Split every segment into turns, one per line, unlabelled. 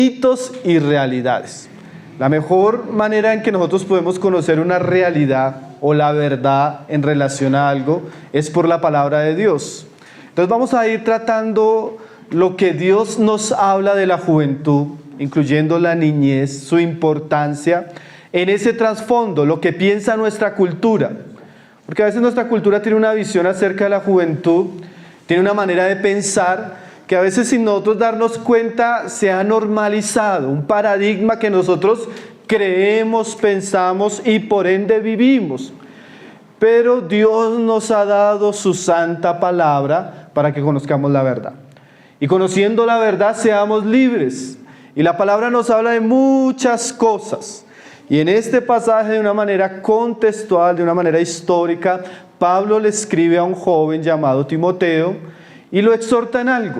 mitos y realidades. La mejor manera en que nosotros podemos conocer una realidad o la verdad en relación a algo es por la palabra de Dios. Entonces vamos a ir tratando lo que Dios nos habla de la juventud, incluyendo la niñez, su importancia, en ese trasfondo, lo que piensa nuestra cultura. Porque a veces nuestra cultura tiene una visión acerca de la juventud, tiene una manera de pensar que a veces sin nosotros darnos cuenta se ha normalizado, un paradigma que nosotros creemos, pensamos y por ende vivimos. Pero Dios nos ha dado su santa palabra para que conozcamos la verdad. Y conociendo la verdad seamos libres. Y la palabra nos habla de muchas cosas. Y en este pasaje, de una manera contextual, de una manera histórica, Pablo le escribe a un joven llamado Timoteo y lo exhorta en algo.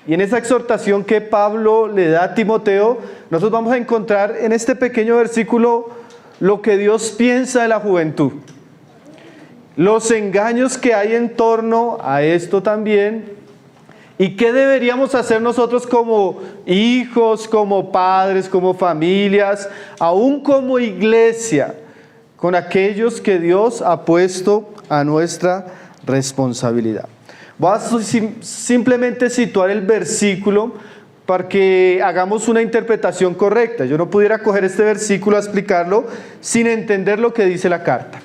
Y en esa exhortación que Pablo le da a Timoteo, nosotros vamos a encontrar en este pequeño versículo lo que Dios piensa de la juventud. Los engaños que hay en torno a esto también. ¿Y qué deberíamos hacer nosotros como hijos, como padres, como familias, aún como iglesia, con aquellos que Dios ha puesto a nuestra responsabilidad? Voy a simplemente situar el versículo para que hagamos una interpretación correcta. Yo no pudiera coger este versículo a explicarlo sin entender lo que dice la carta.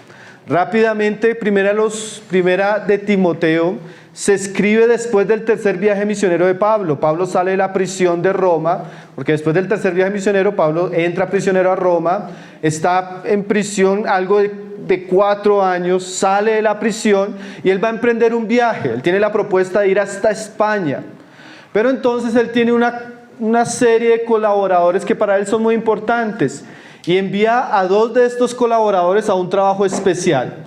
Rápidamente, primera de Timoteo se escribe después del tercer viaje misionero de Pablo. Pablo sale de la prisión de Roma, porque después del tercer viaje misionero, Pablo entra prisionero a Roma, está en prisión algo de 4 años, sale de la prisión y él va a emprender un viaje. Él tiene la propuesta de ir hasta España. Pero entonces él tiene una serie de colaboradores que para él son muy importantes y envía a 2 de estos colaboradores a un trabajo especial.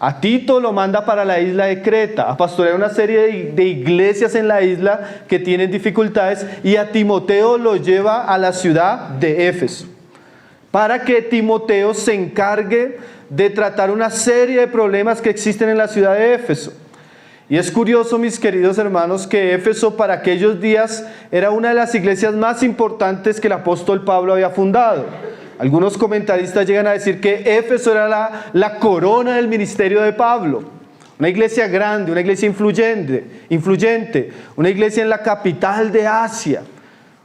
A Tito lo manda para la isla de Creta, a pastorear una serie de iglesias en la isla que tienen dificultades, y a Timoteo lo lleva a la ciudad de Éfeso, para que Timoteo se encargue de tratar una serie de problemas que existen en la ciudad de Éfeso. Y es curioso, mis queridos hermanos, que Éfeso para aquellos días era una de las iglesias más importantes que el apóstol Pablo había fundado. Algunos comentaristas llegan a decir que Éfeso era la corona del ministerio de Pablo. Una iglesia grande, una iglesia influyente, una iglesia en la capital de Asia,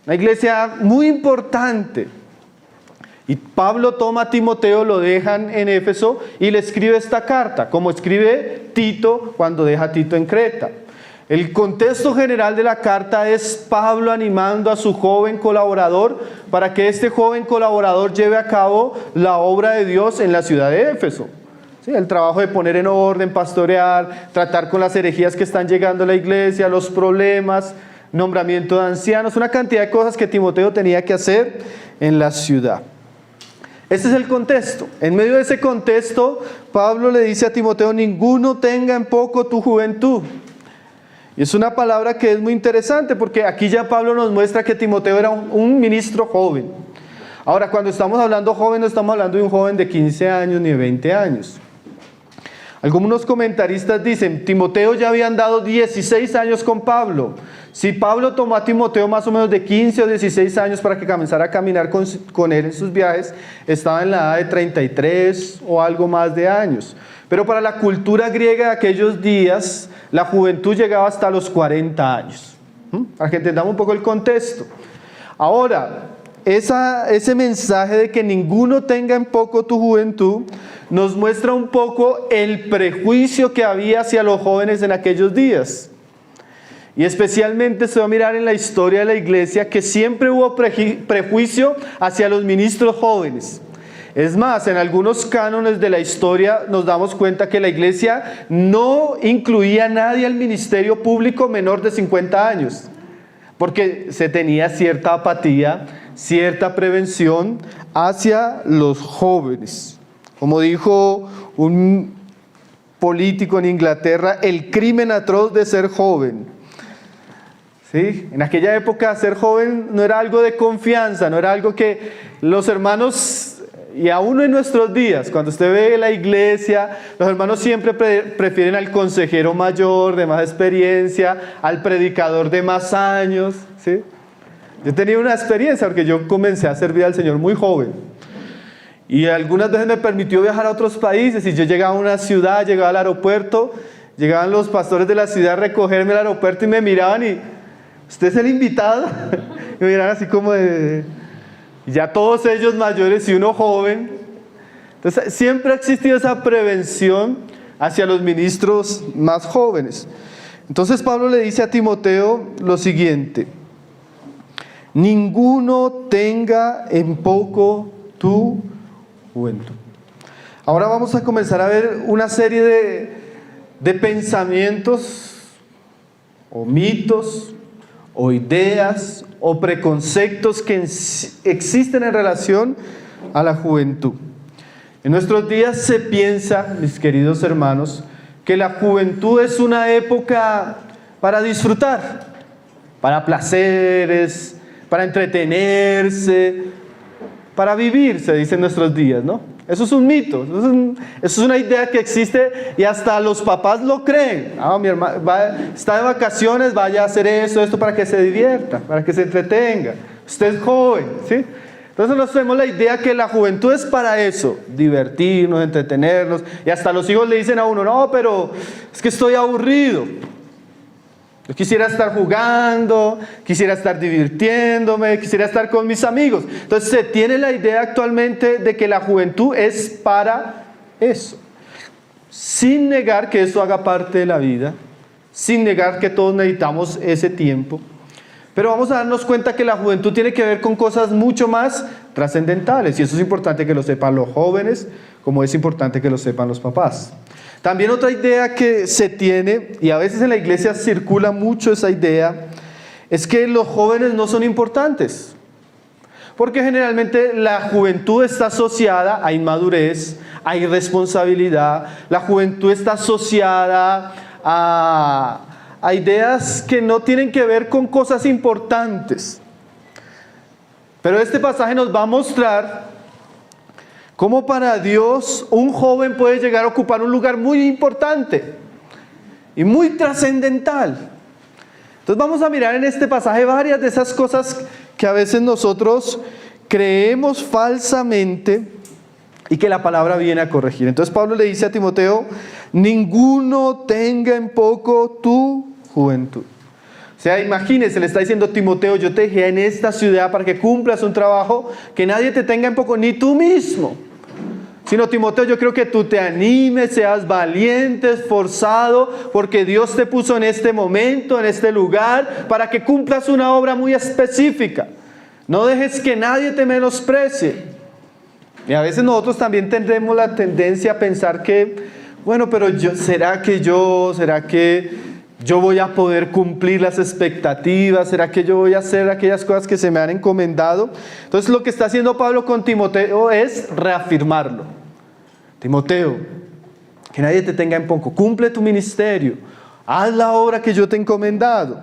una iglesia muy importante. Y Pablo toma a Timoteo, lo dejan en Éfeso y le escribe esta carta, como escribe Tito cuando deja a Tito en Creta. El contexto general de la carta es Pablo animando a su joven colaborador para que este joven colaborador lleve a cabo la obra de Dios en la ciudad de Éfeso. Sí, el trabajo de poner en orden, pastorear, tratar con las herejías que están llegando a la iglesia, los problemas, nombramiento de ancianos, una cantidad de cosas que Timoteo tenía que hacer en la ciudad. Ese es el contexto. En medio de ese contexto, Pablo le dice a Timoteo: ninguno tenga en poco tu juventud. Y es una palabra que es muy interesante porque aquí ya Pablo nos muestra que Timoteo era un ministro joven. Ahora, cuando estamos hablando joven, no estamos hablando de un joven de 15 años ni de 20 años. Algunos comentaristas dicen, Timoteo ya había andado 16 años con Pablo. Si Pablo tomó a Timoteo más o menos de 15 o 16 años para que comenzara a caminar con él en sus viajes, estaba en la edad de 33 o algo más de años. Pero para la cultura griega de aquellos días, la juventud llegaba hasta los 40 años. Para que entendamos un poco el contexto. Ahora, ese mensaje de que ninguno tenga en poco tu juventud nos muestra un poco el prejuicio que había hacia los jóvenes en aquellos días. Y especialmente se va a mirar en la historia de la iglesia que siempre hubo prejuicio hacia los ministros jóvenes. Es más, en algunos cánones de la historia nos damos cuenta que la iglesia no incluía a nadie al ministerio público menor de 50 años, porque se tenía cierta apatía, cierta prevención hacia los jóvenes. Como dijo un político en Inglaterra, el crimen atroz de ser joven. ¿Sí? En aquella época ser joven no era algo de confianza, no era algo que los hermanos... Y aún en nuestros días, cuando usted ve la iglesia, los hermanos siempre prefieren al consejero mayor, de más experiencia, al predicador de más años, ¿sí? Yo tenía una experiencia porque yo comencé a servir al Señor muy joven. Y algunas veces me permitió viajar a otros países y yo llegaba a una ciudad, llegaba al aeropuerto, llegaban los pastores de la ciudad a recogerme al aeropuerto y me miraban y, ¿usted es el invitado? Y me miraban así como de... Ya todos ellos mayores y uno joven. Entonces siempre ha existido esa prevención hacia los ministros más jóvenes. Entonces Pablo le dice a Timoteo lo siguiente: ninguno tenga en poco tu juventud. Ahora vamos a comenzar a ver una serie de pensamientos o mitos o ideas o preconceptos que existen en relación a la juventud. En nuestros días se piensa, mis queridos hermanos, que la juventud es una época para disfrutar, para placeres, para entretenerse, para vivir, se dice en nuestros días, ¿no? Eso es un mito, eso es una idea que existe y hasta los papás lo creen. Mi hermano está de vacaciones, vaya a hacer esto para que se divierta, para que se entretenga. Usted es joven, ¿sí? Entonces nos tenemos la idea que la juventud es para eso, divertirnos, entretenernos, y hasta los hijos le dicen a uno, no, pero es que estoy aburrido. Yo quisiera estar jugando, quisiera estar divirtiéndome, quisiera estar con mis amigos. Entonces se tiene la idea actualmente de que la juventud es para eso. Sin negar que eso haga parte de la vida, sin negar que todos necesitamos ese tiempo. Pero vamos a darnos cuenta que la juventud tiene que ver con cosas mucho más trascendentales. Y eso es importante que lo sepan los jóvenes, como es importante que lo sepan los papás. También otra idea que se tiene, y a veces en la iglesia circula mucho esa idea, es que los jóvenes no son importantes. Porque generalmente la juventud está asociada a inmadurez, a irresponsabilidad. La juventud está asociada a ideas que no tienen que ver con cosas importantes. Pero este pasaje nos va a mostrar cómo para Dios un joven puede llegar a ocupar un lugar muy importante y muy trascendental. Entonces vamos a mirar en este pasaje varias de esas cosas que a veces nosotros creemos falsamente y que la palabra viene a corregir. Entonces Pablo le dice a Timoteo: ninguno tenga en poco tu juventud. O sea, imagínese, le está diciendo Timoteo: yo te dejé en esta ciudad para que cumplas un trabajo, que nadie te tenga en poco, ni tú mismo. Sino, Timoteo, yo creo que tú te animes, seas valiente, esforzado, porque Dios te puso en este momento, en este lugar, para que cumplas una obra muy específica. No dejes que nadie te menosprecie. Y a veces nosotros también tendremos la tendencia a pensar que, bueno, pero ¿será que yo voy a poder cumplir las expectativas? ¿Será que yo voy a hacer aquellas cosas que se me han encomendado? Entonces lo que está haciendo Pablo con Timoteo es reafirmarlo. Timoteo, que nadie te tenga en poco, cumple tu ministerio, haz la obra que yo te he encomendado.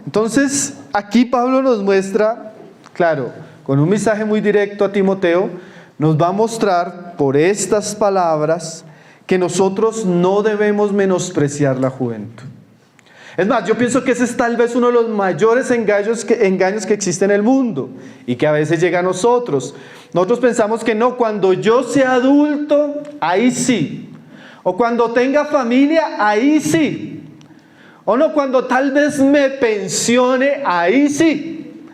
Entonces aquí Pablo nos muestra, claro, con un mensaje muy directo a Timoteo, nos va a mostrar por estas palabras que nosotros no debemos menospreciar la juventud. Es más, yo pienso que ese es tal vez uno de los mayores engaños que existe en el mundo y que a veces llega a nosotros. Nosotros pensamos que no, cuando yo sea adulto, ahí sí. O cuando tenga familia, ahí sí. O no, cuando tal vez me pensione, ahí sí.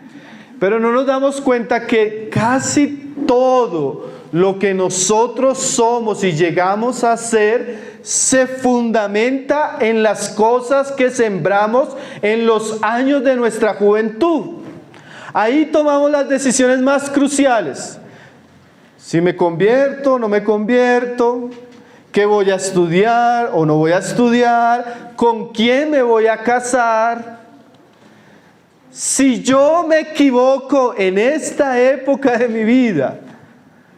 Pero no nos damos cuenta que casi todo lo que nosotros somos y llegamos a ser se fundamenta en las cosas que sembramos en los años de nuestra juventud. Ahí tomamos las decisiones más cruciales. Si me convierto o no me convierto, qué voy a estudiar o no voy a estudiar, con quién me voy a casar. Si yo me equivoco en esta época de mi vida,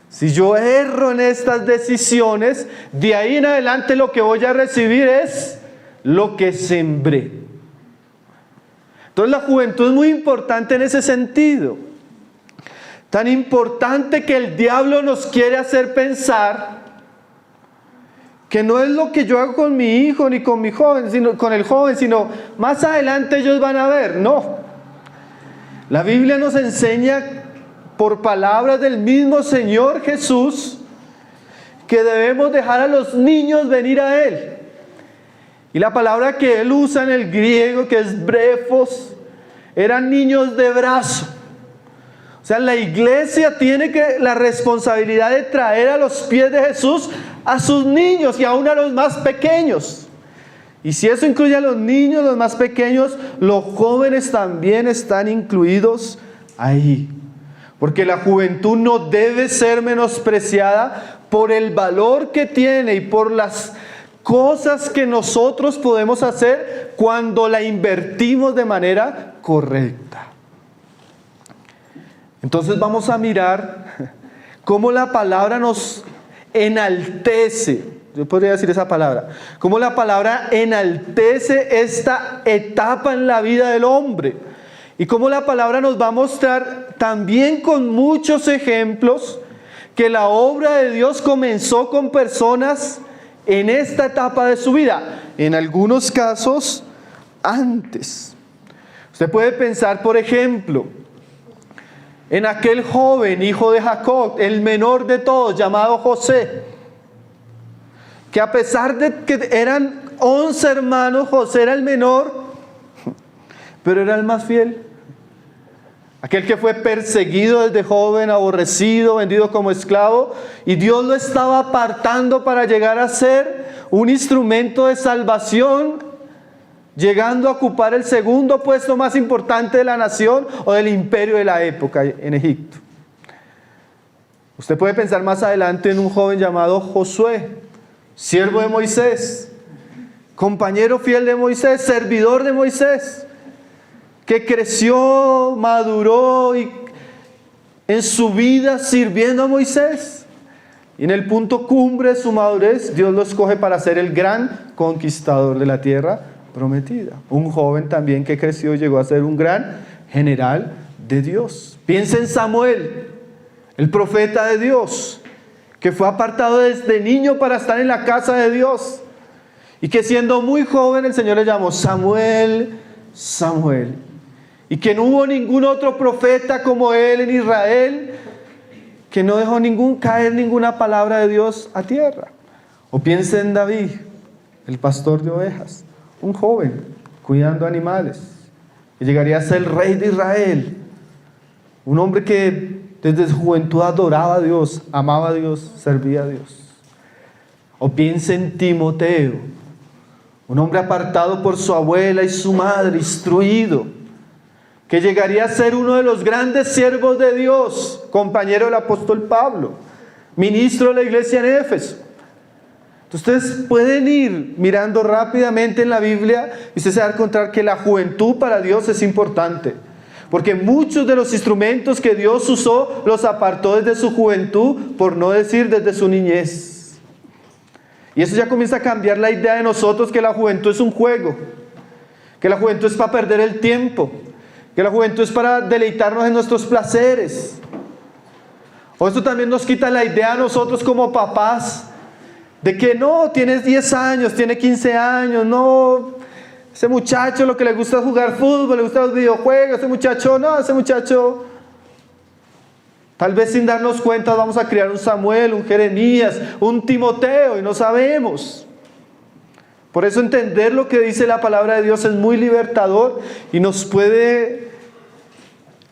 si yo erro en estas decisiones, de ahí en adelante lo que voy a recibir es lo que sembré. Entonces la juventud es muy importante en ese sentido. Tan importante que el diablo nos quiere hacer pensar que no es lo que yo hago con mi hijo ni con mi joven, sino con el joven, sino más adelante ellos van a ver. No. La Biblia nos enseña por palabras del mismo Señor Jesús que debemos dejar a los niños venir a Él. Y la palabra que Él usa en el griego, que es brefos, eran niños de brazo. O sea, la iglesia tiene la responsabilidad de traer a los pies de Jesús a sus niños y aún a los más pequeños. Y si eso incluye a los niños, los más pequeños, los jóvenes también están incluidos ahí. Porque la juventud no debe ser menospreciada por el valor que tiene y por las cosas que nosotros podemos hacer cuando la invertimos de manera correcta. Entonces vamos a mirar cómo la palabra nos enaltece. Yo podría decir esa palabra. Cómo la palabra enaltece esta etapa en la vida del hombre. Y cómo la palabra nos va a mostrar también con muchos ejemplos que la obra de Dios comenzó con personas en esta etapa de su vida. En algunos casos, antes. Usted puede pensar, por ejemplo, en aquel joven hijo de Jacob, el menor de todos, llamado José, que a pesar de que eran 11 hermanos, José era el menor, pero era el más fiel. Aquel que fue perseguido desde joven, aborrecido, vendido como esclavo, y Dios lo estaba apartando para llegar a ser un instrumento de salvación, llegando a ocupar el segundo puesto más importante de la nación o del imperio de la época en Egipto. Usted puede pensar más adelante en un joven llamado Josué, siervo de Moisés, compañero fiel de Moisés, servidor de Moisés, que creció, maduró y en su vida sirviendo a Moisés. Y en el punto cumbre de su madurez, Dios lo escoge para ser el gran conquistador de la tierra prometida. Un joven también que creció y llegó a ser un gran general de Dios. Piensa en Samuel, el profeta de Dios, que fue apartado desde niño para estar en la casa de Dios. Y que siendo muy joven el Señor le llamó Samuel, Samuel. Y que no hubo ningún otro profeta como él en Israel, que no dejó caer ninguna palabra de Dios a tierra. O piense en David, el pastor de ovejas, un joven cuidando animales, que llegaría a ser el rey de Israel, un hombre que desde su juventud adoraba a Dios, amaba a Dios, servía a Dios. O piense en Timoteo, un hombre apartado por su abuela y su madre, instruido, que llegaría a ser uno de los grandes siervos de Dios, compañero del apóstol Pablo, ministro de la iglesia en Éfeso. Ustedes pueden ir mirando rápidamente en la Biblia y ustedes se van a encontrar que la juventud para Dios es importante. Porque muchos de los instrumentos que Dios usó los apartó desde su juventud, por no decir desde su niñez. Y eso ya comienza a cambiar la idea de nosotros que la juventud es un juego, que la juventud es para perder el tiempo, que la juventud es para deleitarnos en nuestros placeres. O esto también nos quita la idea a nosotros como papás de que no, tienes 10 años, tiene 15 años, no, ese muchacho lo que le gusta es jugar fútbol, le gustan los videojuegos, ese muchacho, tal vez sin darnos cuenta vamos a criar un Samuel, un Jeremías, un Timoteo y no sabemos. Por eso entender lo que dice la palabra de Dios es muy libertador y nos puede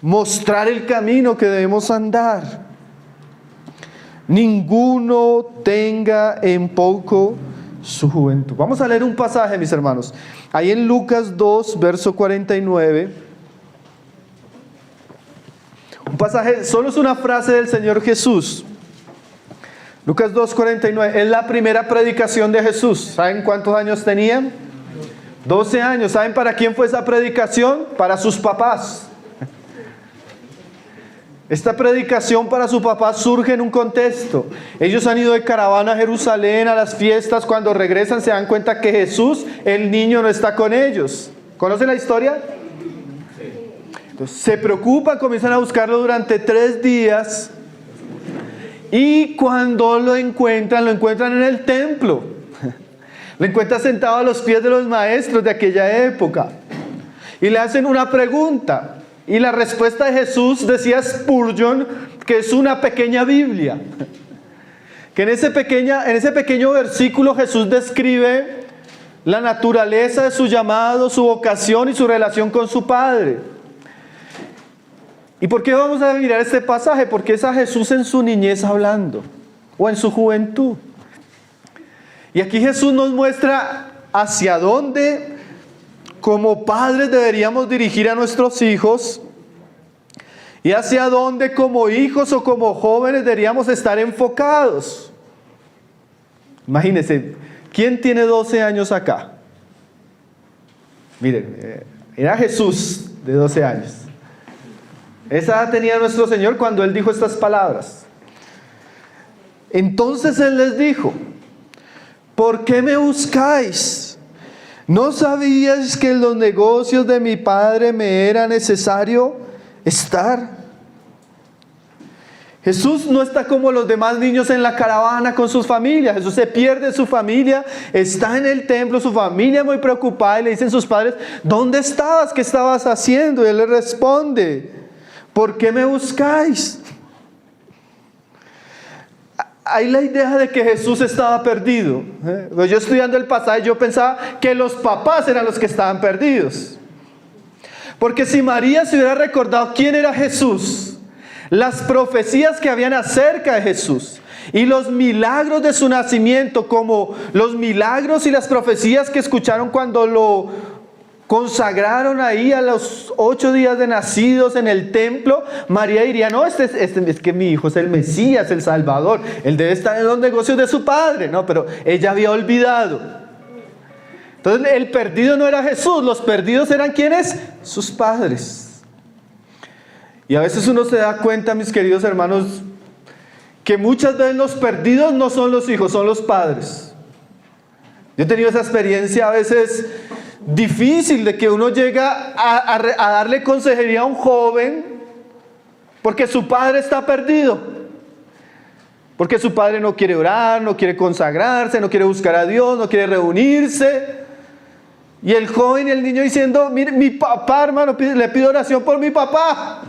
mostrar el camino que debemos andar. Ninguno tenga en poco su juventud. Vamos a leer un pasaje, mis hermanos. Ahí en Lucas 2, verso 49. Un pasaje, solo es una frase del Señor Jesús. Lucas 2, 49. Es la primera predicación de Jesús. ¿Saben cuántos años tenía? 12 años. ¿Saben para quién fue esa predicación? Para sus papás. Esta predicación para su papá surge en un contexto. Ellos han ido de caravana a Jerusalén a las fiestas. Cuando regresan se dan cuenta que Jesús, el niño, no está con ellos. ¿Conocen la historia? Entonces, se preocupan, comienzan a buscarlo durante 3 días. Y cuando lo encuentran en el templo. Lo encuentran sentado a los pies de los maestros de aquella época. Y le hacen una pregunta. Y la respuesta de Jesús, decía Spurgeon, que es una pequeña Biblia. Que en ese pequeño versículo Jesús describe la naturaleza de su llamado, su vocación y su relación con su Padre. ¿Y por qué vamos a mirar este pasaje? Porque es a Jesús en su niñez hablando, o en su juventud. Y aquí Jesús nos muestra hacia dónde como padres deberíamos dirigir a nuestros hijos y hacia dónde como hijos o como jóvenes deberíamos estar enfocados. Imagínense, ¿quién tiene 12 años acá? Miren, era Jesús de 12 años. Esa edad tenía nuestro Señor cuando Él dijo estas palabras. Entonces Él les dijo: ¿por qué me buscáis? ¿No sabíais que en los negocios de mi Padre me era necesario estar? Jesús no está como los demás niños en la caravana con sus familias. Jesús se pierde su familia, está en el templo, su familia muy preocupada, y le dicen sus padres: ¿dónde estabas? ¿Qué estabas haciendo? Y Él le responde: ¿por qué me buscáis? Hay la idea de que Jesús estaba perdido. Yo estudiando el pasaje, yo pensaba que los papás eran los que estaban perdidos. Porque si María se hubiera recordado quién era Jesús, las profecías que habían acerca de Jesús y los milagros de su nacimiento, como los milagros y las profecías que escucharon cuando lo consagraron ahí a los 8 días de nacidos en el templo, María diría: no, es que mi hijo es el Mesías, el Salvador, él debe estar en los negocios de su padre. No, pero ella había olvidado. Entonces el perdido no era Jesús, los perdidos eran ¿quiénes? Sus padres. Y a veces uno se da cuenta, mis queridos hermanos, que muchas veces los perdidos no son los hijos, son los padres. Yo he tenido esa experiencia a veces difícil, de que uno llega a darle consejería a un joven porque su padre está perdido, porque su padre no quiere orar, no quiere consagrarse, no quiere buscar a Dios, no quiere reunirse, y el joven y el niño diciendo: mire, mi papá, hermano, le pido oración por mi papá.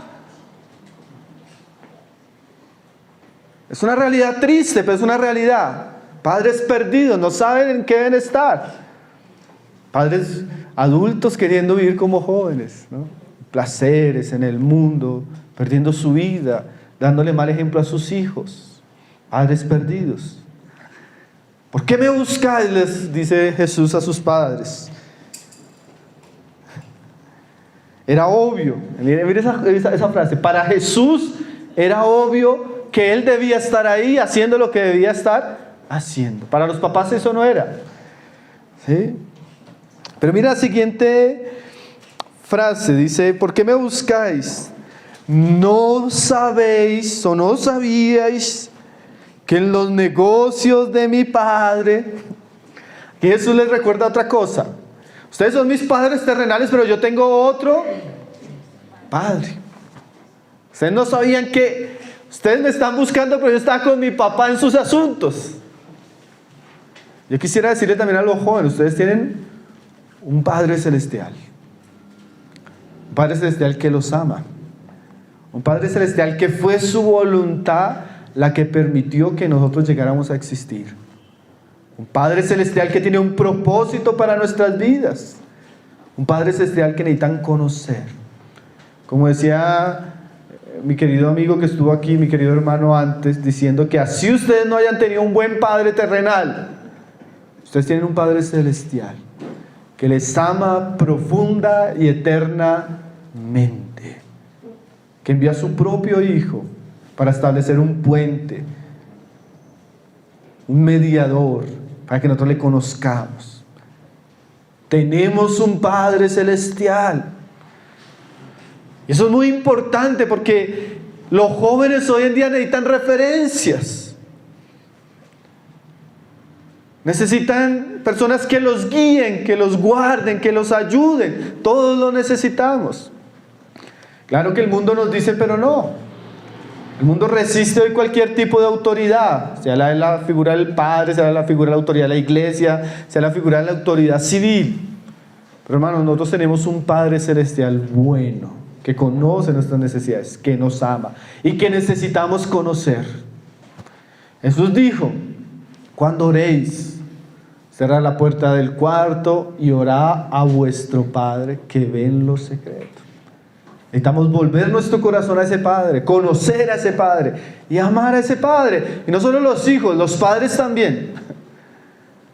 Es una realidad triste, pero es una realidad. Padres perdidos, no saben en qué deben estar. Padres adultos queriendo vivir como jóvenes, ¿no? Placeres en el mundo, perdiendo su vida, dándole mal ejemplo a sus hijos. Padres perdidos. ¿Por qué me buscáis?, les dice Jesús a sus padres. Era obvio, mire esa frase, para Jesús era obvio que Él debía estar ahí haciendo lo que debía estar haciendo. Para los papás eso no era, ¿sí? Pero mira la siguiente frase, dice: ¿por qué me buscáis? ¿No sabéis o no sabíais que en los negocios de mi Padre? Aquí Jesús les recuerda otra cosa: ustedes son mis padres terrenales, pero yo tengo otro Padre. Ustedes no sabían que ustedes me están buscando, pero yo estaba con mi papá en sus asuntos. Yo quisiera decirle también a los jóvenes: ustedes tienen un Padre Celestial. Un Padre Celestial que los ama. Un Padre Celestial que fue su voluntad la que permitió que nosotros llegáramos a existir. Un Padre Celestial que tiene un propósito para nuestras vidas. Un Padre Celestial que necesitan conocer. Como decía mi querido amigo que estuvo aquí, mi querido hermano antes, diciendo que así ustedes no hayan tenido un buen Padre terrenal, ustedes tienen un Padre Celestial que les ama profunda y eternamente, que envía a su propio Hijo para establecer un puente, un mediador, para que nosotros le conozcamos. Tenemos un Padre Celestial. Y eso es muy importante, porque los jóvenes hoy en día necesitan referencias. Necesitan personas que los guíen, que los guarden, que los ayuden. Todos lo necesitamos. Claro que el mundo nos dice, pero no. El mundo resiste hoy cualquier tipo de autoridad, sea la figura del padre, sea la figura de la autoridad de la iglesia, sea la figura de la autoridad civil. Pero hermanos, nosotros tenemos un Padre Celestial bueno, que conoce nuestras necesidades, que nos ama y que necesitamos conocer. Jesús dijo, cuando oréis, cerrad la puerta del cuarto y orad a vuestro Padre que ve en lo secreto. Necesitamos volver nuestro corazón a ese Padre, conocer a ese Padre y amar a ese Padre. Y no solo los hijos, los padres también.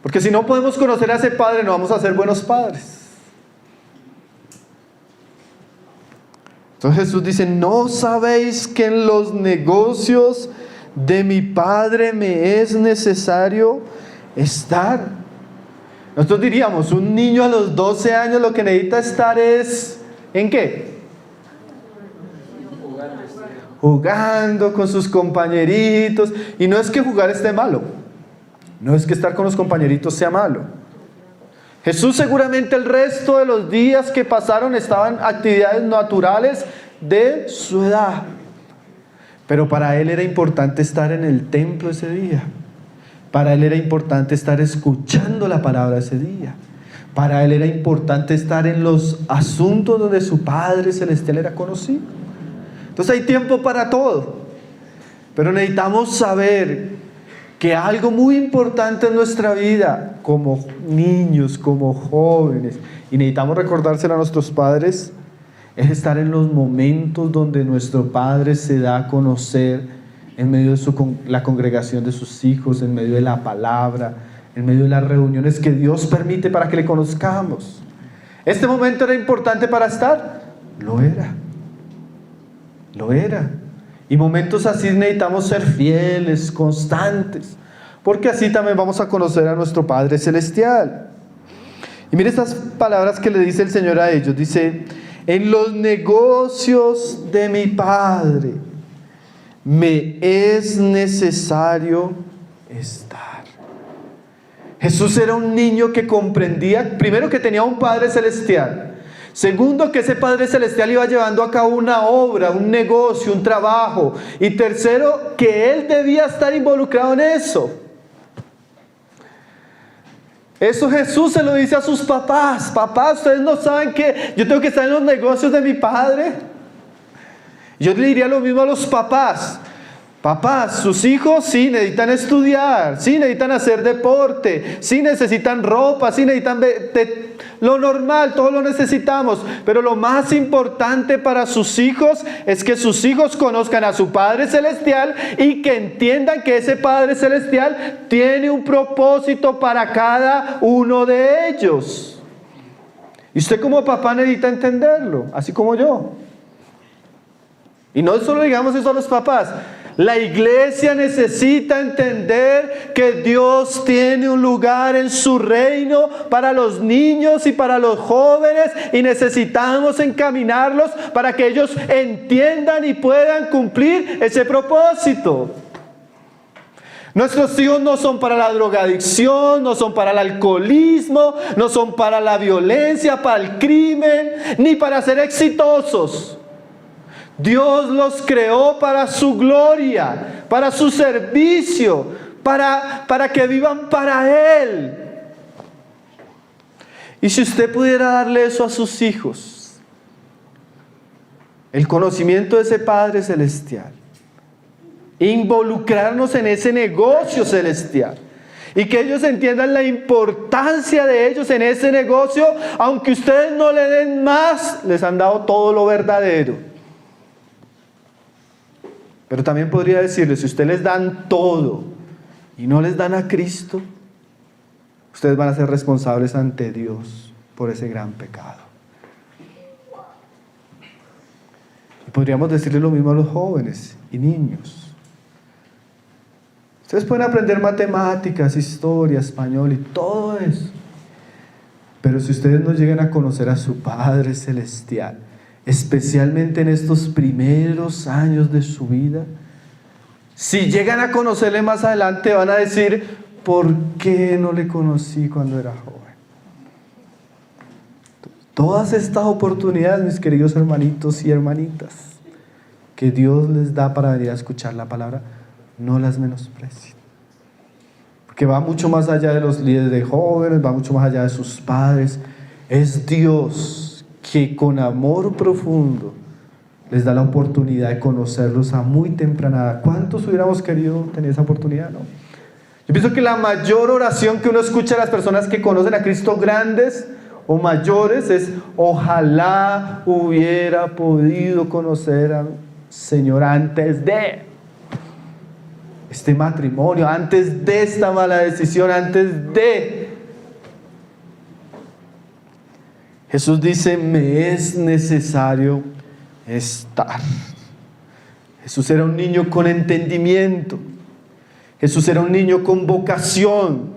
Porque si no podemos conocer a ese Padre, no vamos a ser buenos padres. Entonces Jesús dice, ¿no sabéis que en los negocios de mi Padre me es necesario estar? Nosotros diríamos, un niño a los 12 años lo que necesita estar es, ¿en qué? Jugando con sus compañeritos. Y no es que jugar esté malo, no es que estar con los compañeritos sea malo. Jesús seguramente el resto de los días que pasaron estaban actividades naturales de su edad, pero para él era importante estar en el templo ese día. Para él era importante estar escuchando la palabra ese día. Para él era importante estar en los asuntos donde su Padre Celestial era conocido. Entonces hay tiempo para todo, pero necesitamos saber que algo muy importante en nuestra vida, como niños, como jóvenes, y necesitamos recordárselo a nuestros padres, es estar en los momentos donde nuestro Padre se da a conocer en medio de la congregación de sus hijos, en medio de la palabra, en medio de las reuniones que Dios permite para que le conozcamos. ¿Este momento era importante para estar? Lo era. Lo era. Y momentos así necesitamos ser fieles, constantes, porque así también vamos a conocer a nuestro Padre Celestial. Y mire estas palabras que le dice el Señor a ellos. Dice, en los negocios de mi Padre me es necesario estar. Jesús era un niño que comprendía, primero, que tenía un Padre Celestial. Segundo, que ese Padre Celestial iba llevando a cabo una obra, un negocio, un trabajo. Y tercero, que él debía estar involucrado en eso. Eso Jesús se lo dice a sus papás. Papás, ustedes no saben que yo tengo que estar en los negocios de mi Padre. Yo le diría lo mismo a los papás. Papás, sus hijos sí necesitan estudiar, sí necesitan hacer deporte, sí necesitan ropa, sí necesitan lo normal, todos lo necesitamos. Pero lo más importante para sus hijos es que sus hijos conozcan a su Padre Celestial y que entiendan que ese Padre Celestial tiene un propósito para cada uno de ellos. Y usted como papá necesita entenderlo, así como yo. Y no solo digamos eso a los papás. La iglesia necesita entender que Dios tiene un lugar en su reino para los niños y para los jóvenes, y necesitamos encaminarlos para que ellos entiendan y puedan cumplir ese propósito. Nuestros hijos no son para la drogadicción, no son para el alcoholismo, no son para la violencia, para el crimen, ni para ser exitosos. Dios los creó para su gloria, para su servicio, para que vivan para Él. Y si usted pudiera darle eso a sus hijos, el conocimiento de ese Padre Celestial, involucrarnos en ese negocio celestial, y que ellos entiendan la importancia de ellos en ese negocio, aunque ustedes no le den más, les han dado todo lo verdadero. Pero también podría decirles, si ustedes les dan todo y no les dan a Cristo, ustedes van a ser responsables ante Dios por ese gran pecado. Y podríamos decirle lo mismo a los jóvenes y niños. Ustedes pueden aprender matemáticas, historia, español y todo eso. Pero si ustedes no llegan a conocer a su Padre Celestial, especialmente en estos primeros años de su vida, si llegan a conocerle más adelante, van a decir, ¿por qué no le conocí cuando era joven? Todas estas oportunidades, mis queridos hermanitos y hermanitas, que Dios les da para venir a escuchar la palabra, no las menosprecien. Porque va mucho más allá de los líderes de jóvenes, va mucho más allá de sus padres. Es Dios que con amor profundo les da la oportunidad de conocerlos a muy temprana edad. ¿Cuántos hubiéramos querido tener esa oportunidad, no? Yo pienso que la mayor oración que uno escucha a las personas que conocen a Cristo, grandes o mayores, es: ojalá hubiera podido conocer al Señor antes de este matrimonio, antes de esta mala decisión, antes de... Jesús dice: me es necesario estar. Jesús era un niño con entendimiento. Jesús era un niño con vocación.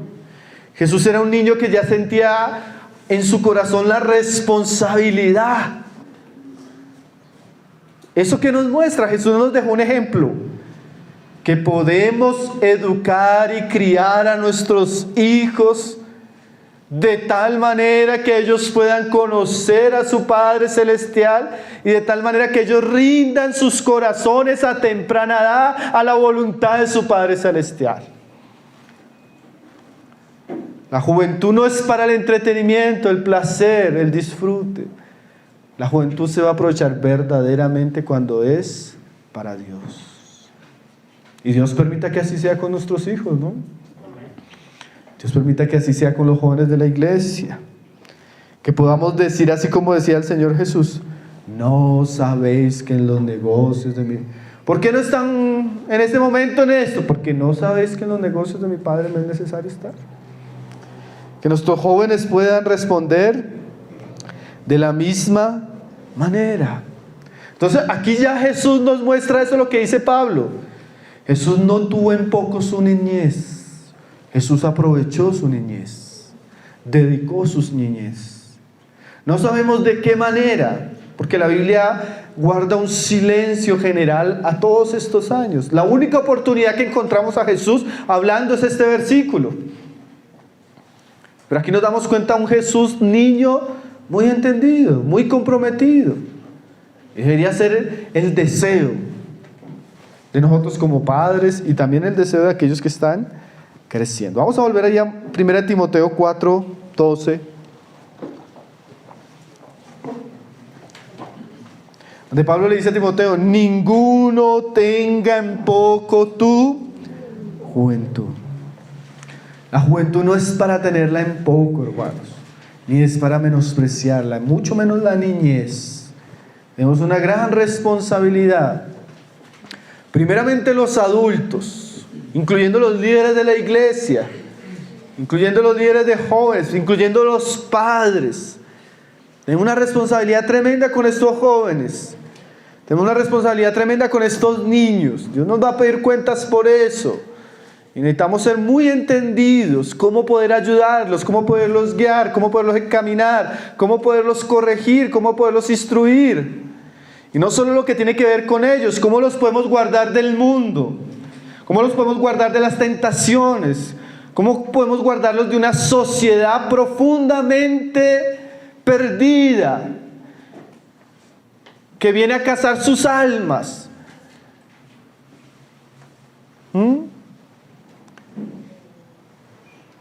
Jesús era un niño que ya sentía en su corazón la responsabilidad. Eso que nos muestra, Jesús nos dejó un ejemplo, que podemos educar y criar a nuestros hijos de tal manera que ellos puedan conocer a su Padre Celestial y de tal manera que ellos rindan sus corazones a temprana edad a la voluntad de su Padre Celestial. La juventud no es para el entretenimiento, el placer, el disfrute. La juventud se va a aprovechar verdaderamente cuando es para Dios. Y Dios permita que así sea con nuestros hijos, ¿no? Dios permita que así sea con los jóvenes de la iglesia. Que podamos decir, así como decía el Señor Jesús: no sabéis que en los negocios de mi... ¿Por qué no están en este momento en esto? Porque no sabéis que en los negocios de mi Padre me es necesario estar. Que nuestros jóvenes puedan responder de la misma manera. Entonces aquí ya Jesús nos muestra eso, lo que dice Pablo. Jesús no tuvo en poco su niñez. Jesús aprovechó su niñez, dedicó su niñez. No sabemos de qué manera, porque la Biblia guarda un silencio general a todos estos años. La única oportunidad que encontramos a Jesús hablando es este versículo. Pero aquí nos damos cuenta de un Jesús niño muy entendido, muy comprometido. Y debería ser el deseo de nosotros como padres y también el deseo de aquellos que están creciendo. Vamos a volver allá a 1 Timoteo 4:12, donde Pablo le dice a Timoteo: ninguno tenga en poco tu juventud. La juventud no es para tenerla en poco, hermanos, ni es para menospreciarla, mucho menos la niñez. Tenemos una gran responsabilidad. Primeramente los adultos, incluyendo los líderes de la iglesia, incluyendo los líderes de jóvenes, incluyendo los padres. Tenemos una responsabilidad tremenda con estos jóvenes. Tenemos una responsabilidad tremenda con estos niños. Dios nos va a pedir cuentas por eso. Y necesitamos ser muy entendidos, cómo poder ayudarlos, cómo poderlos guiar, cómo poderlos encaminar, cómo poderlos corregir, cómo poderlos instruir. Y no solo lo que tiene que ver con ellos, cómo los podemos guardar del mundo, cómo los podemos guardar de las tentaciones, cómo podemos guardarlos de una sociedad profundamente perdida, que viene a cazar sus almas.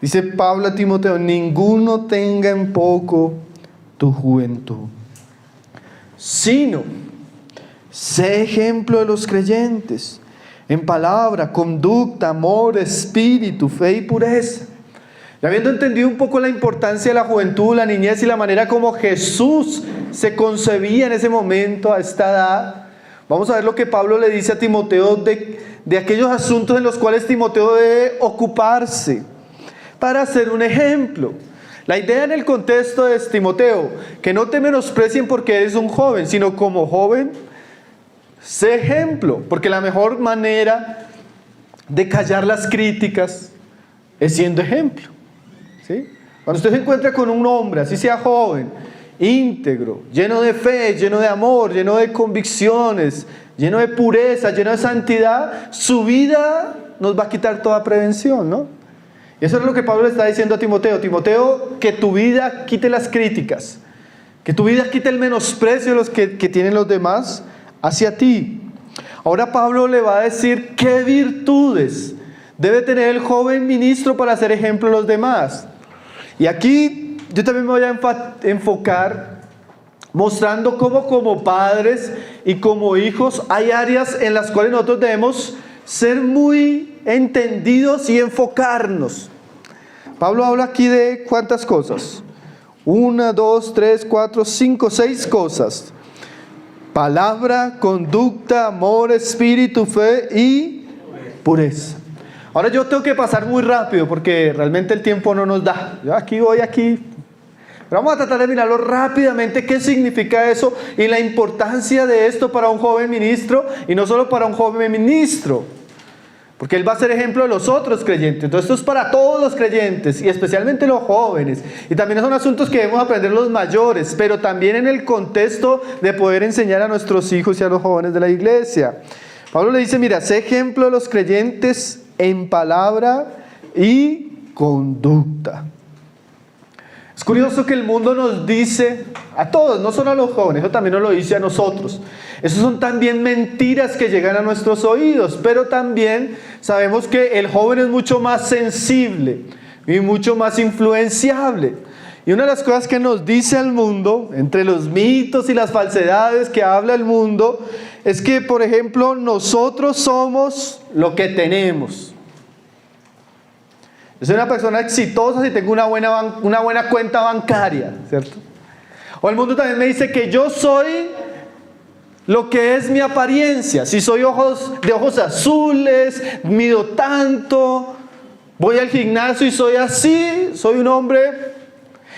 Dice Pablo a Timoteo: ninguno tenga en poco tu juventud, sino sé ejemplo de los creyentes en palabra, conducta, amor, espíritu, fe y pureza. Y habiendo entendido un poco la importancia de la juventud, la niñez y la manera como Jesús se concebía en ese momento, a esta edad, vamos a ver lo que Pablo le dice a Timoteo de aquellos asuntos en los cuales Timoteo debe ocuparse para ser un ejemplo. La idea en el contexto es: Timoteo, que no te menosprecien porque eres un joven, sino como joven, sé ejemplo. Porque la mejor manera de callar las críticas es siendo ejemplo, ¿sí? Cuando usted se encuentra con un hombre, así sea joven, íntegro, lleno de fe, lleno de amor, lleno de convicciones, lleno de pureza, lleno de santidad, su vida nos va a quitar toda prevención, ¿no? Y eso es lo que Pablo le está diciendo a Timoteo. Timoteo, que tu vida quite las críticas, que tu vida quite el menosprecio de los que tienen los demás hacia ti. Ahora Pablo le va a decir qué virtudes debe tener el joven ministro para ser ejemplo a los demás. Y aquí yo también me voy a enfocar mostrando cómo como padres y como hijos hay áreas en las cuales nosotros debemos ser muy entendidos y enfocarnos. Pablo habla aquí de ¿cuántas cosas? 1, 2, 3, 4, 5, 6 cosas. Palabra, conducta, amor, espíritu, fe y pureza. Ahora yo tengo que pasar muy rápido porque realmente el tiempo no nos da. Yo aquí voy aquí. Pero vamos a tratar de mirarlo rápidamente, qué significa eso y la importancia de esto para un joven ministro y no solo para un joven ministro. Porque él va a ser ejemplo de los otros creyentes. Entonces esto es para todos los creyentes y especialmente los jóvenes. Y también son asuntos que debemos aprender los mayores, pero también en el contexto de poder enseñar a nuestros hijos y a los jóvenes de la iglesia. Pablo le dice, mira, sé ejemplo de los creyentes en palabra y conducta. Es curioso que el mundo nos dice, a todos, no solo a los jóvenes, eso también nos lo dice a nosotros. Esas son también mentiras que llegan a nuestros oídos, pero también sabemos que el joven es mucho más sensible y mucho más influenciable. Y una de las cosas que nos dice el mundo, entre los mitos y las falsedades que habla el mundo, es que, por ejemplo, nosotros somos lo que tenemos. Yo soy una persona exitosa si tengo una buena cuenta bancaria, ¿cierto? O el mundo también me dice que yo soy lo que es mi apariencia. Si soy de ojos azules, mido tanto, voy al gimnasio y soy así, soy un hombre.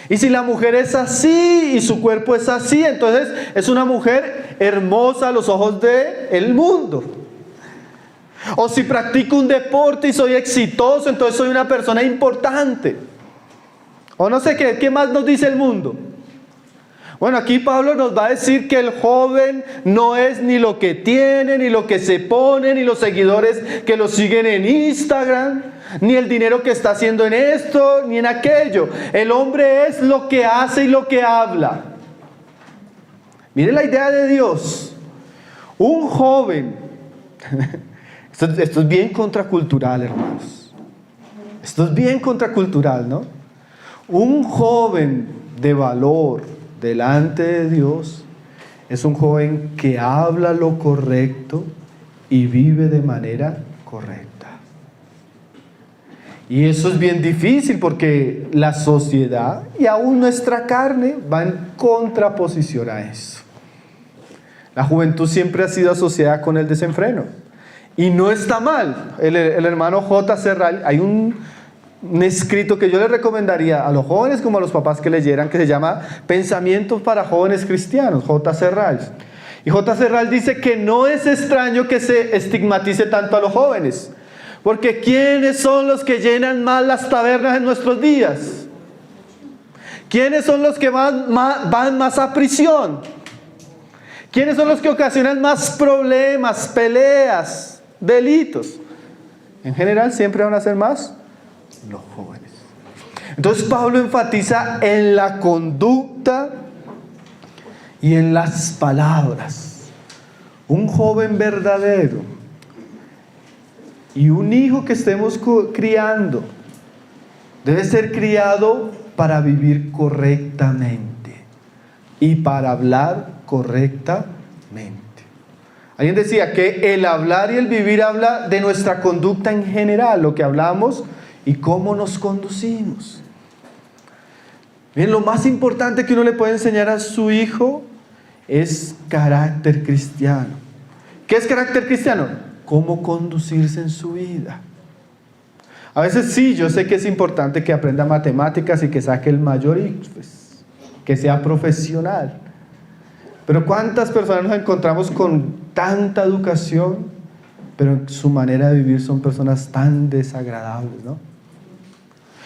Y si la mujer es así y su cuerpo es así, entonces es una mujer hermosa a los ojos del mundo. O si practico un deporte y soy exitoso, entonces soy una persona importante. O no sé qué más nos dice el mundo. Bueno, aquí Pablo nos va a decir que el joven no es ni lo que tiene, ni lo que se pone, ni los seguidores que lo siguen en Instagram, ni el dinero que está haciendo en esto, ni en aquello. El hombre es lo que hace y lo que habla. Mire la idea de Dios. Un joven, esto es bien contracultural, hermanos. Esto es bien contracultural, ¿no? Un joven de valor delante de Dios es un joven que habla lo correcto y vive de manera correcta. Y eso es bien difícil porque la sociedad y aún nuestra carne va en contraposición a eso. La juventud siempre ha sido asociada con el desenfreno. Y no está mal. El hermano J. Serral, hay un escrito que yo le recomendaría a los jóvenes como a los papás que leyeran, que se llama Pensamientos para jóvenes cristianos, J. Serral. Y J. Serral dice que no es extraño que se estigmatice tanto a los jóvenes, porque ¿quiénes son los que llenan más las tabernas en nuestros días? ¿Quiénes son los que van más a prisión? ¿Quiénes son los que ocasionan más problemas, peleas, delitos? En general siempre van a ser más los jóvenes. Entonces Pablo enfatiza en la conducta y en las palabras. Un joven verdadero y un hijo que estemos criando debe ser criado para vivir correctamente y para hablar correctamente. Alguien decía que el hablar y el vivir habla de nuestra conducta en general, lo que hablamos y cómo nos conducimos. Bien, lo más importante que uno le puede enseñar a su hijo es carácter cristiano. ¿Qué es carácter cristiano? Cómo conducirse en su vida. A veces sí, yo sé que es importante que aprenda matemáticas y que saque el mayor y pues, que sea profesional. Pero ¿cuántas personas nos encontramos con tanta educación, pero en su manera de vivir son personas tan desagradables, ¿no?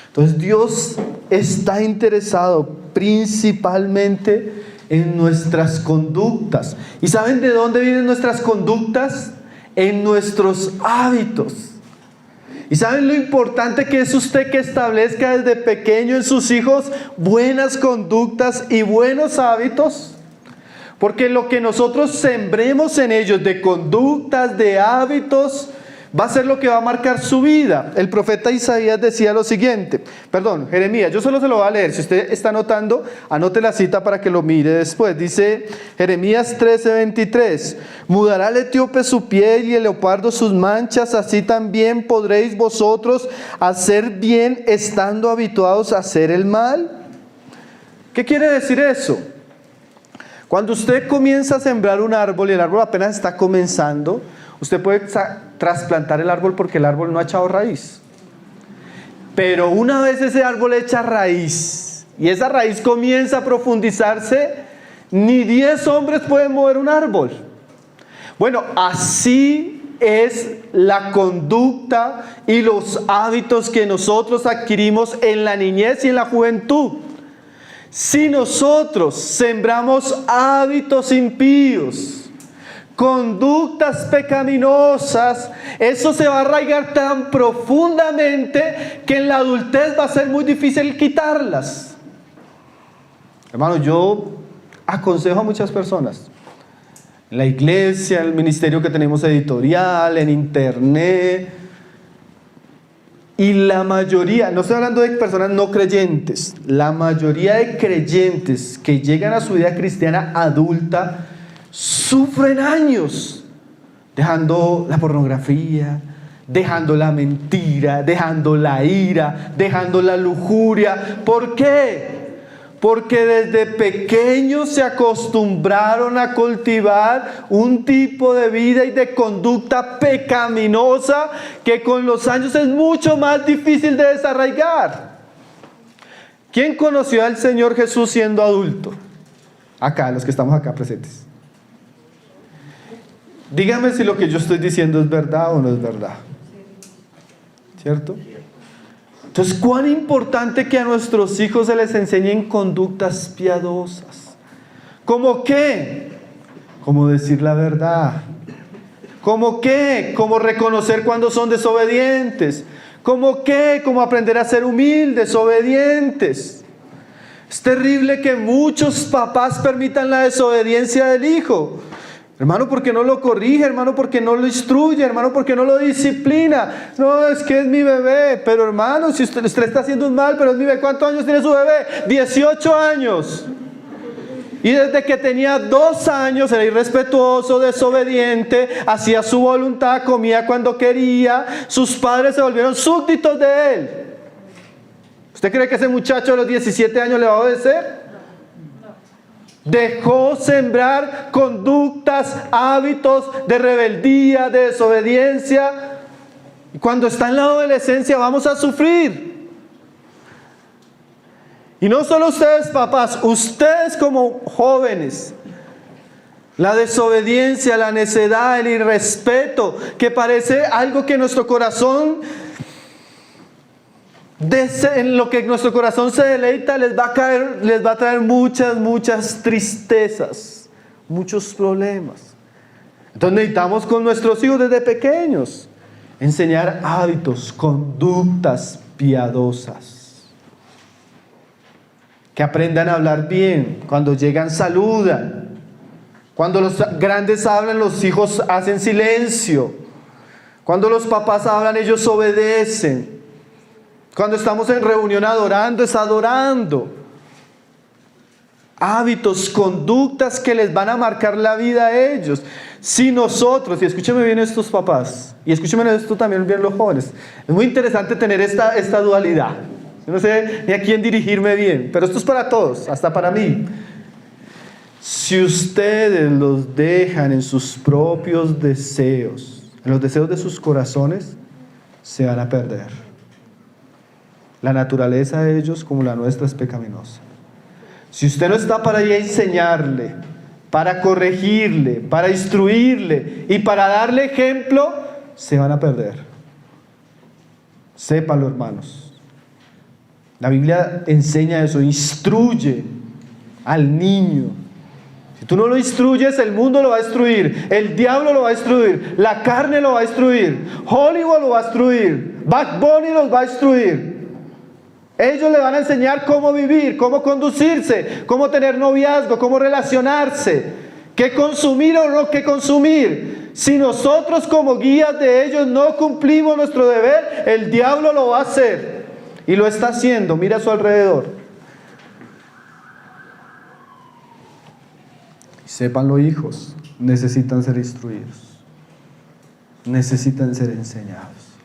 Entonces Dios está interesado principalmente en nuestras conductas. ¿Y saben de dónde vienen nuestras conductas? En nuestros hábitos. ¿Y saben lo importante que es usted que establezca desde pequeño en sus hijos buenas conductas y buenos hábitos? Porque lo que nosotros sembremos en ellos de conductas, de hábitos, va a ser lo que va a marcar su vida. El profeta Isaías decía lo siguiente, Jeremías, yo solo se lo voy a leer, si usted está anotando, anote la cita para que lo mire después. Dice Jeremías 13:23, mudará el etíope su piel y el leopardo sus manchas, así también podréis vosotros hacer bien estando habituados a hacer el mal. ¿Qué quiere decir eso? Cuando usted comienza a sembrar un árbol y el árbol apenas está comenzando, usted puede trasplantar el árbol porque el árbol no ha echado raíz. Pero una vez ese árbol echa raíz y esa raíz comienza a profundizarse, ni 10 hombres pueden mover un árbol. Bueno, así es la conducta y los hábitos que nosotros adquirimos en la niñez y en la juventud. Si nosotros sembramos hábitos impíos, conductas pecaminosas, eso se va a arraigar tan profundamente que en la adultez va a ser muy difícil quitarlas. Hermano, yo aconsejo a muchas personas, en la iglesia, en el ministerio que tenemos editorial, en internet, y la mayoría, no estoy hablando de personas no creyentes, la mayoría de creyentes que llegan a su vida cristiana adulta sufren años dejando la pornografía, dejando la mentira, dejando la ira, dejando la lujuria. ¿Por qué? Porque desde pequeños se acostumbraron a cultivar un tipo de vida y de conducta pecaminosa que con los años es mucho más difícil de desarraigar. ¿Quién conoció al Señor Jesús siendo adulto? Acá, los que estamos acá presentes. Dígame si lo que yo estoy diciendo es verdad o no es verdad. ¿Cierto? Entonces, ¿cuán importante que a nuestros hijos se les enseñen conductas piadosas? ¿Cómo qué? Como decir la verdad. ¿Cómo qué? Como reconocer cuando son desobedientes. ¿Cómo qué? Como aprender a ser humildes, obedientes. Es terrible que muchos papás permitan la desobediencia del hijo. Hermano, ¿por qué no lo corrige? Hermano, ¿por qué no lo instruye? Hermano, ¿por qué no lo disciplina? No, es que es mi bebé. Pero hermano, si usted está haciendo un mal, pero es mi bebé. ¿Cuántos años tiene su bebé? 18 años. Y desde que tenía 2 años era irrespetuoso, desobediente, hacía su voluntad, comía cuando quería. Sus padres se volvieron súbditos de él. ¿Usted cree que ese muchacho de los 17 años le va a obedecer? Dejó sembrar conductas, hábitos de rebeldía, de desobediencia. Y cuando está en la adolescencia vamos a sufrir. Y no solo ustedes, papás, ustedes como jóvenes. La desobediencia, la necedad, el irrespeto, que parece algo que nuestro corazón, en lo que nuestro corazón se deleita, les va a traer muchas tristezas, muchos problemas. Entonces necesitamos con nuestros hijos desde pequeños enseñar hábitos, conductas piadosas, que aprendan a hablar bien, cuando llegan saludan, cuando los grandes hablan los hijos hacen silencio, cuando los papás hablan ellos obedecen. Cuando estamos en reunión adorando, es adorando. Hábitos, conductas que les van a marcar la vida a ellos. Si nosotros, y escúcheme bien estos papás, y escúcheme esto también bien los jóvenes, es muy interesante tener esta dualidad. Yo no sé ni a quién dirigirme bien, pero esto es para todos, hasta para mí. Si ustedes los dejan en sus propios deseos, en los deseos de sus corazones, se van a perder. La naturaleza de ellos, como la nuestra, es pecaminosa. Si usted no está para ir a enseñarle, para corregirle, para instruirle y para darle ejemplo, se van a perder. Sépanlo, hermanos. La Biblia enseña eso, instruye al niño. Si tú no lo instruyes, el mundo lo va a destruir, el diablo lo va a destruir, la carne lo va a destruir, Hollywood lo va a destruir, Bad Bunny los va a destruir. Ellos le van a enseñar cómo vivir, cómo conducirse, cómo tener noviazgo, cómo relacionarse, qué consumir o no qué consumir. Si nosotros como guías de ellos no cumplimos nuestro deber, el diablo lo va a hacer. Y lo está haciendo. Mira a su alrededor. Sépanlo, hijos, necesitan ser instruidos. Necesitan ser enseñados.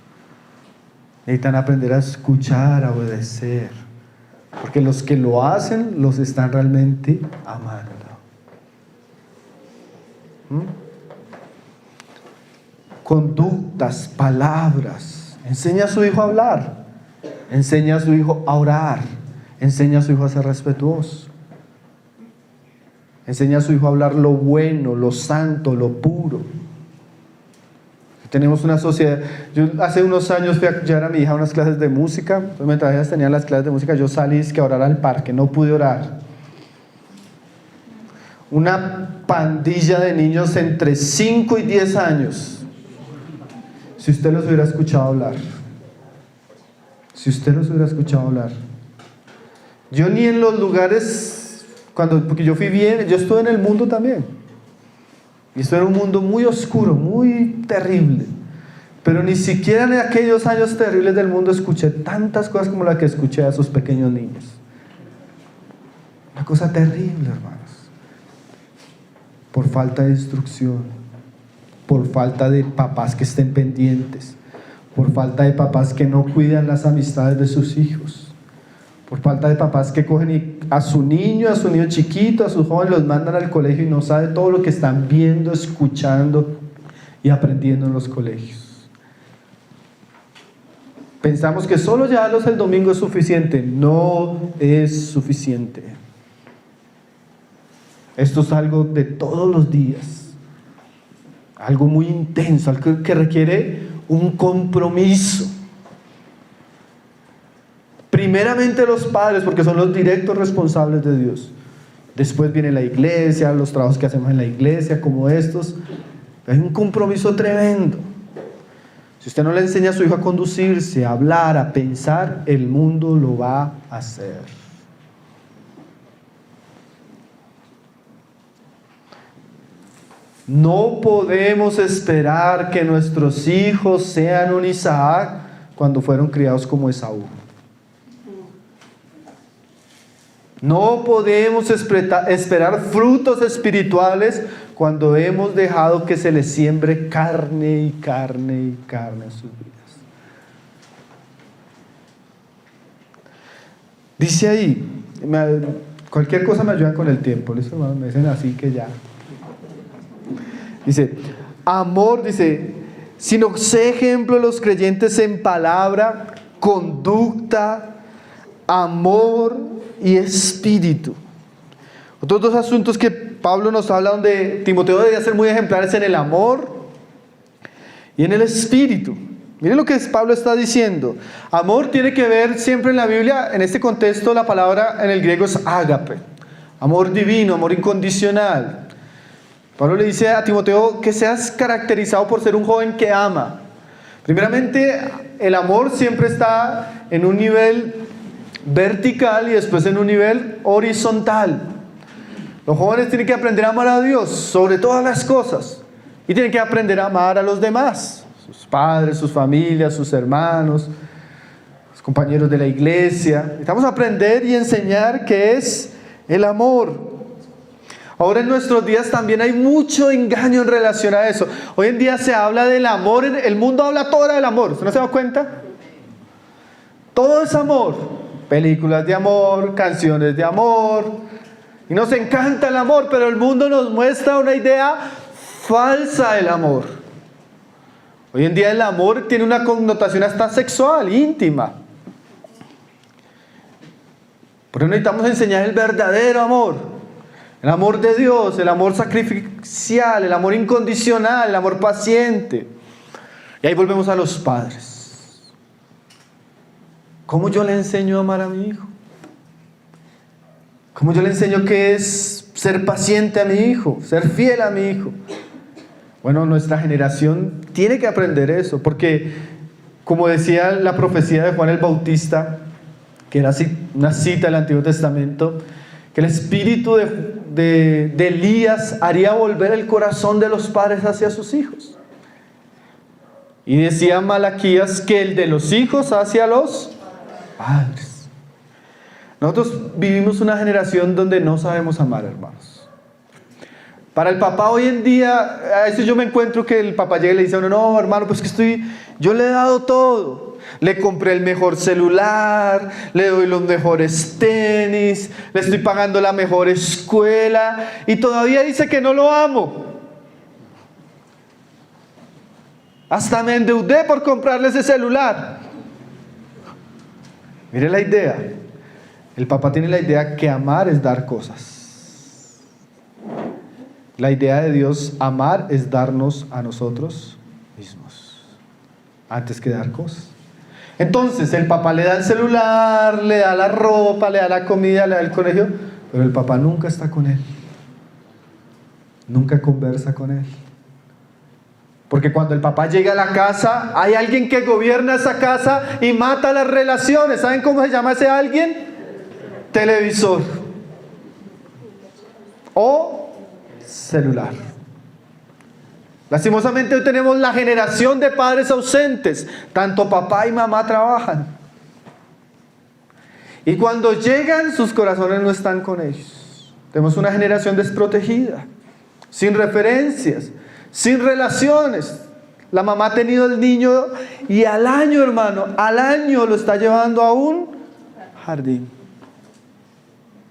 Necesitan aprender a escuchar, a obedecer. Porque los que lo hacen, los están realmente amando. Conductas, palabras. Enseña a su hijo a hablar. Enseña a su hijo a orar. Enseña a su hijo a ser respetuoso. Enseña a su hijo a hablar lo bueno, lo santo, lo puro. Tenemos una sociedad. Yo hace unos años fui a llevar a mi hija a unas clases de música. Entonces, mientras ellas tenían las clases de música, yo salí a orar al parque. No pude orar. Una pandilla de niños entre 5 y 10 años. Si usted los hubiera escuchado hablar. Si usted los hubiera escuchado hablar. Yo ni en los lugares, porque yo fui bien, yo estuve en el mundo también. Y esto era un mundo muy oscuro, muy terrible. Pero ni siquiera en aquellos años terribles del mundo escuché tantas cosas como la que escuché a esos pequeños niños. Una cosa terrible, hermanos. Por falta de instrucción, por falta de papás que estén pendientes, por falta de papás que no cuidan las amistades de sus hijos, por falta de papás que cogen a su niño chiquito, a su joven, los mandan al colegio y no sabe todo lo que están viendo, escuchando y aprendiendo en los colegios. Pensamos que solo llevarlos el domingo es suficiente. No es suficiente. Esto es algo de todos los días, algo muy intenso, algo que requiere un compromiso. Primeramente los padres, porque son los directos responsables de Dios. Después viene la iglesia, los trabajos que hacemos en la iglesia, como estos. Hay un compromiso tremendo. Si usted no le enseña a su hijo a conducirse, a hablar, a pensar, el mundo lo va a hacer. No podemos esperar que nuestros hijos sean un Isaac cuando fueron criados como Esaú. No podemos esperar frutos espirituales cuando hemos dejado que se les siembre carne y carne y carne en sus vidas. Dice ahí, cualquier cosa me ayuda con el tiempo, ¿listo, hermano? Me dicen así que ya. Dice, amor, dice, sino sé ejemplo de los creyentes en palabra, conducta, amor y espíritu. Otros dos asuntos que Pablo nos habla donde Timoteo debería ser muy ejemplares en el amor y en el espíritu. Miren lo que Pablo está diciendo. Amor tiene que ver siempre en la Biblia, en este contexto la palabra en el griego es ágape. Amor divino, amor incondicional. Pablo le dice a Timoteo que seas caracterizado por ser un joven que ama. Primeramente, el amor siempre está en un nivel vertical y después en un nivel horizontal. Los jóvenes tienen que aprender a amar a Dios sobre todas las cosas y tienen que aprender a amar a los demás, sus padres, sus familias, sus hermanos, sus compañeros de la iglesia. Necesitamos aprender y enseñar qué es el amor. Ahora en nuestros días también hay mucho engaño en relación a eso. Hoy en día se habla del amor, el mundo habla todo del amor, ¿usted no se da cuenta? Todo es amor, películas de amor, canciones de amor, y nos encanta el amor, pero el mundo nos muestra una idea falsa del amor. Hoy en día el amor tiene una connotación hasta sexual, íntima. Por eso necesitamos enseñar el verdadero amor. El amor de Dios, el amor sacrificial, el amor incondicional, el amor paciente. Y ahí volvemos a los padres. ¿Cómo yo le enseño a amar a mi hijo? ¿Cómo yo le enseño qué es ser paciente a mi hijo? Ser fiel a mi hijo. Bueno, nuestra generación tiene que aprender eso, porque como decía la profecía de Juan el Bautista, que era una cita del Antiguo Testamento, que el espíritu de Elías haría volver el corazón de los padres hacia sus hijos. Y decía Malaquías que el de los hijos hacia los padres. Nosotros vivimos una generación donde no sabemos amar, hermanos. Para el papá hoy en día, a veces yo me encuentro que el papá llega y le dice a uno: no, hermano, pues que yo le he dado todo. Le compré el mejor celular, le doy los mejores tenis, le estoy pagando la mejor escuela y todavía dice que no lo amo. Hasta me endeudé por comprarle ese celular. Mire la idea. El papá tiene la idea que amar es dar cosas. La idea de Dios, amar, es darnos a nosotros mismos antes que dar cosas. Entonces el papá le da el celular, le da la ropa, le da la comida, le da el colegio, pero el papá nunca está con él, nunca conversa con él. Porque cuando el papá llega a la casa, hay alguien que gobierna esa casa y mata las relaciones. ¿Saben cómo se llama ese alguien? Televisor o celular. Lastimosamente hoy tenemos la generación de padres ausentes. Tanto papá y mamá trabajan. Y cuando llegan, sus corazones no están con ellos. Tenemos una generación desprotegida, sin referencias, sin relaciones. La mamá ha tenido el niño y al año, hermano, al año lo está llevando a un jardín.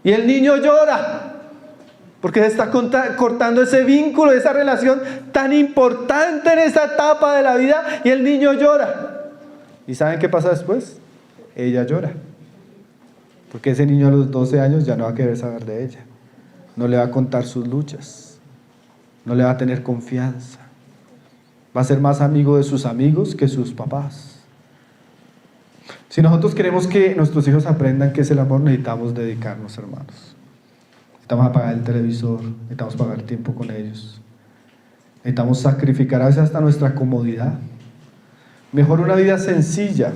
Y el niño llora. Porque se está cortando ese vínculo, esa relación tan importante en esa etapa de la vida, y el niño llora. ¿Y saben qué pasa después? Ella llora. Porque ese niño a los 12 años ya no va a querer saber de ella. No le va a contar sus luchas. No le va a tener confianza. Va a ser más amigo de sus amigos que sus papás. Si nosotros queremos que nuestros hijos aprendan qué es el amor, necesitamos dedicarnos, hermanos. Necesitamos apagar el televisor, necesitamos pagar tiempo con ellos. Necesitamos sacrificar a veces hasta nuestra comodidad. Mejor una vida sencilla.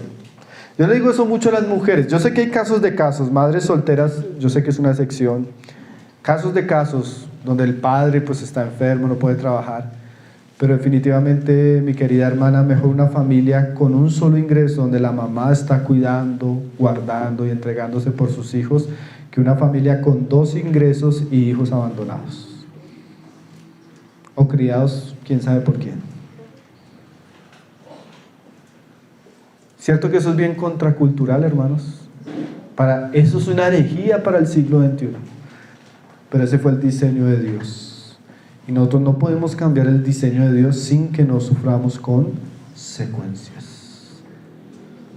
Yo le digo eso mucho a las mujeres. Yo sé que hay casos de casos, madres solteras, yo sé que es una excepción. Casos de casos donde el padre pues está enfermo, no puede trabajar. Pero definitivamente, mi querida hermana, mejor una familia con un solo ingreso, donde la mamá está cuidando, guardando y entregándose por sus hijos, que una familia con 2 ingresos y hijos abandonados o criados quién sabe por quién. ¿Cierto que eso es bien contracultural, hermanos? Eso es una herejía para el siglo XXI, pero ese fue el diseño de Dios, y nosotros no podemos cambiar el diseño de Dios sin que nos suframos consecuencias.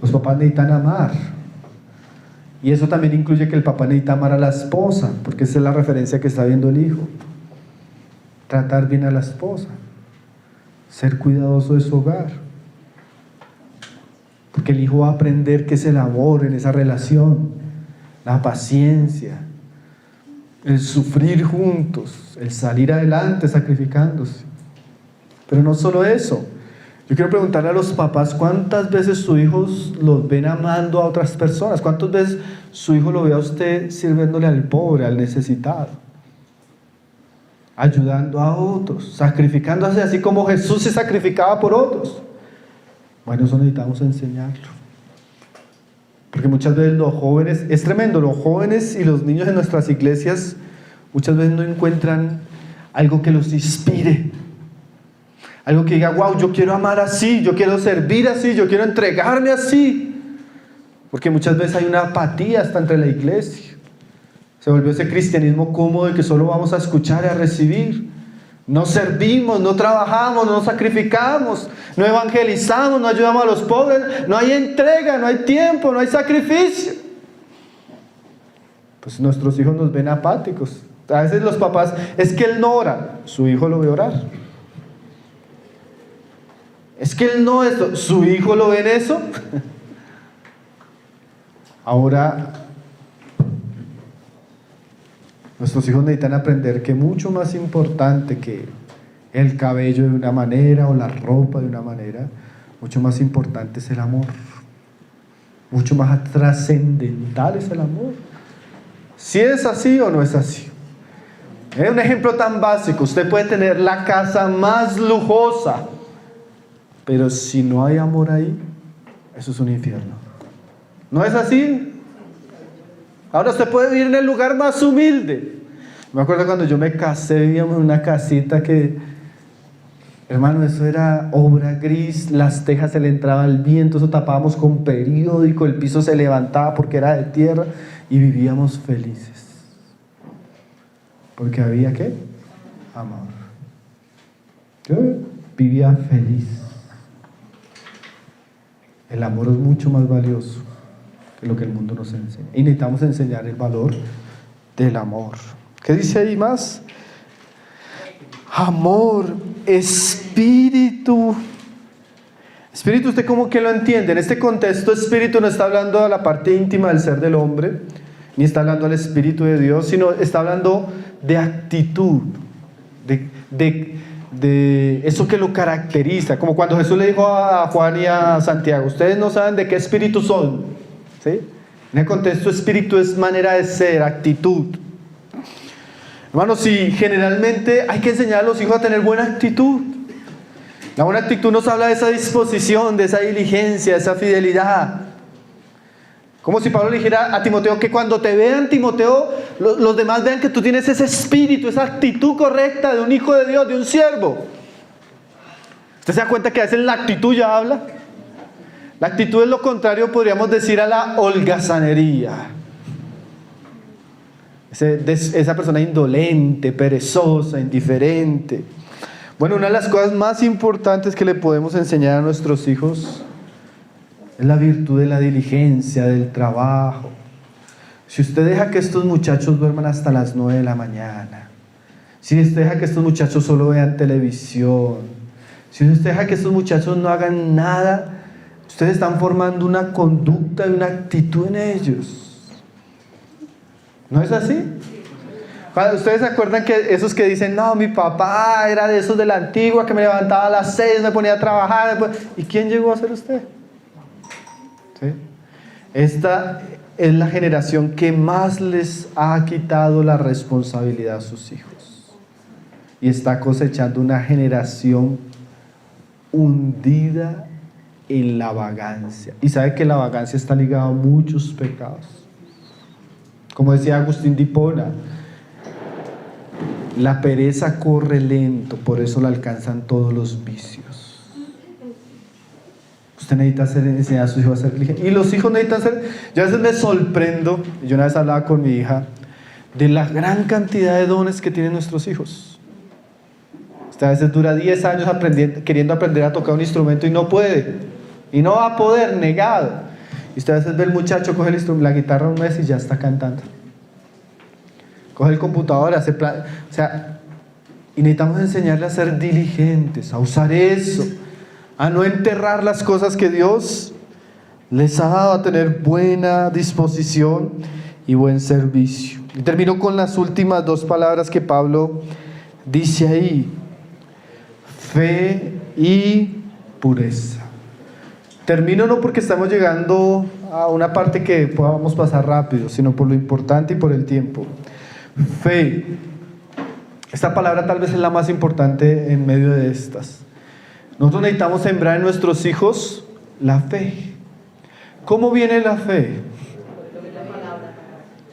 Los papás necesitan amar. Y eso también incluye que el papá necesita amar a la esposa, porque esa es la referencia que está viendo el hijo. Tratar bien a la esposa, ser cuidadoso de su hogar, porque el hijo va a aprender qué es el amor en esa relación, la paciencia, el sufrir juntos, el salir adelante sacrificándose. Pero no solo eso. Yo quiero preguntarle a los papás, ¿cuántas veces sus hijos los ven amando a otras personas? ¿Cuántas veces su hijo lo ve a usted sirviéndole al pobre, al necesitado? Ayudando a otros, sacrificándose así como Jesús se sacrificaba por otros. Bueno, eso necesitamos enseñarlo. Porque muchas veces los jóvenes, es tremendo, los jóvenes y los niños en nuestras iglesias muchas veces no encuentran algo que los inspire. Algo que diga: wow, yo quiero amar así, yo quiero servir así, yo quiero entregarme así. Porque muchas veces hay una apatía hasta entre la iglesia. Se volvió ese cristianismo cómodo de que solo vamos a escuchar y a recibir. No servimos, no trabajamos, no sacrificamos, no evangelizamos, no ayudamos a los pobres, no hay entrega, no hay tiempo, no hay sacrificio. Pues nuestros hijos nos ven apáticos. A veces los papás, es que él no ora, su hijo lo ve orar. Es que él no esto, su hijo lo ve en eso. Ahora, nuestros hijos necesitan aprender que mucho más importante que el cabello de una manera o la ropa de una manera, mucho más importante es el amor. Mucho más trascendental es el amor. si es así o no es así. Es un ejemplo tan básico. Usted puede tener la casa más lujosa, pero si no hay amor ahí, eso es un infierno. ¿No es así? Ahora usted puede vivir en el lugar más humilde. Me acuerdo cuando yo me casé, vivíamos en una casita que, hermano, eso era obra gris, las tejas se le entraba el viento, eso tapábamos con periódico, el piso se levantaba porque era de tierra y vivíamos felices. Porque había, ¿qué? Amor. Yo vivía feliz. El amor es mucho más valioso que lo que el mundo nos enseña. Y necesitamos enseñar el valor del amor. ¿Qué dice ahí más? Amor, espíritu. Espíritu, ¿usted cómo que lo entiende? En este contexto, espíritu no está hablando de la parte íntima del ser del hombre, ni está hablando del Espíritu de Dios, sino está hablando de actitud, de eso que lo caracteriza. Como cuando Jesús le dijo a Juan y a Santiago, ustedes no saben de qué espíritu son, ¿sí? En el contexto, espíritu es manera de ser, actitud. Hermanos, si generalmente hay que enseñar a los hijos a tener buena actitud. La buena actitud nos habla de esa disposición, de esa diligencia, de esa fidelidad. Como si Pablo le dijera a Timoteo que cuando te vean, Timoteo, los demás vean que tú tienes ese espíritu, esa actitud correcta de un hijo de Dios, de un siervo. ¿Usted se da cuenta que a veces la actitud ya habla? La actitud es lo contrario, podríamos decir, a la holgazanería. Esa persona indolente, perezosa, indiferente. Bueno, una de las cosas más importantes que le podemos enseñar a nuestros hijos es la virtud de la diligencia, del trabajo. Si usted deja que estos muchachos duerman hasta las 9 de la mañana, si usted deja que estos muchachos solo vean televisión, si usted deja que estos muchachos no hagan nada, ustedes están formando una conducta y una actitud en ellos. ¿No es así? Ustedes se acuerdan que esos que dicen, no, mi papá era de esos de la antigua, que me levantaba a las 6, me ponía a trabajar. ¿Y quién llegó a ser usted? ¿Sí? Esta es la generación que más les ha quitado la responsabilidad a sus hijos. Y está cosechando una generación hundida en la vagancia. Y sabe que la vagancia está ligada a muchos pecados. Como decía Agustín de Hipona, la pereza corre lento, por eso la alcanzan todos los vicios. Usted necesita enseñar a sus hijos a ser diligentes. Y los hijos necesitan ser... Yo a veces me sorprendo, yo una vez hablaba con mi hija, de la gran cantidad de dones que tienen nuestros hijos. Usted a veces dura 10 años queriendo aprender a tocar un instrumento y no puede. Y no va a poder, negado. Y usted a veces ve el muchacho, coge la guitarra un mes y ya está cantando. Coge el computador, hace plan, y necesitamos enseñarle a ser diligentes, a usar eso, a no enterrar las cosas que Dios les ha dado, a tener buena disposición y buen servicio. Y termino con las últimas 2 palabras que Pablo dice ahí: fe y pureza. Termino no porque estamos llegando a una parte que podamos pasar rápido, sino por lo importante y por el tiempo. Fe. Esta palabra tal vez es la más importante en medio de estas. Nosotros necesitamos sembrar en nuestros hijos la fe. ¿Cómo viene la fe?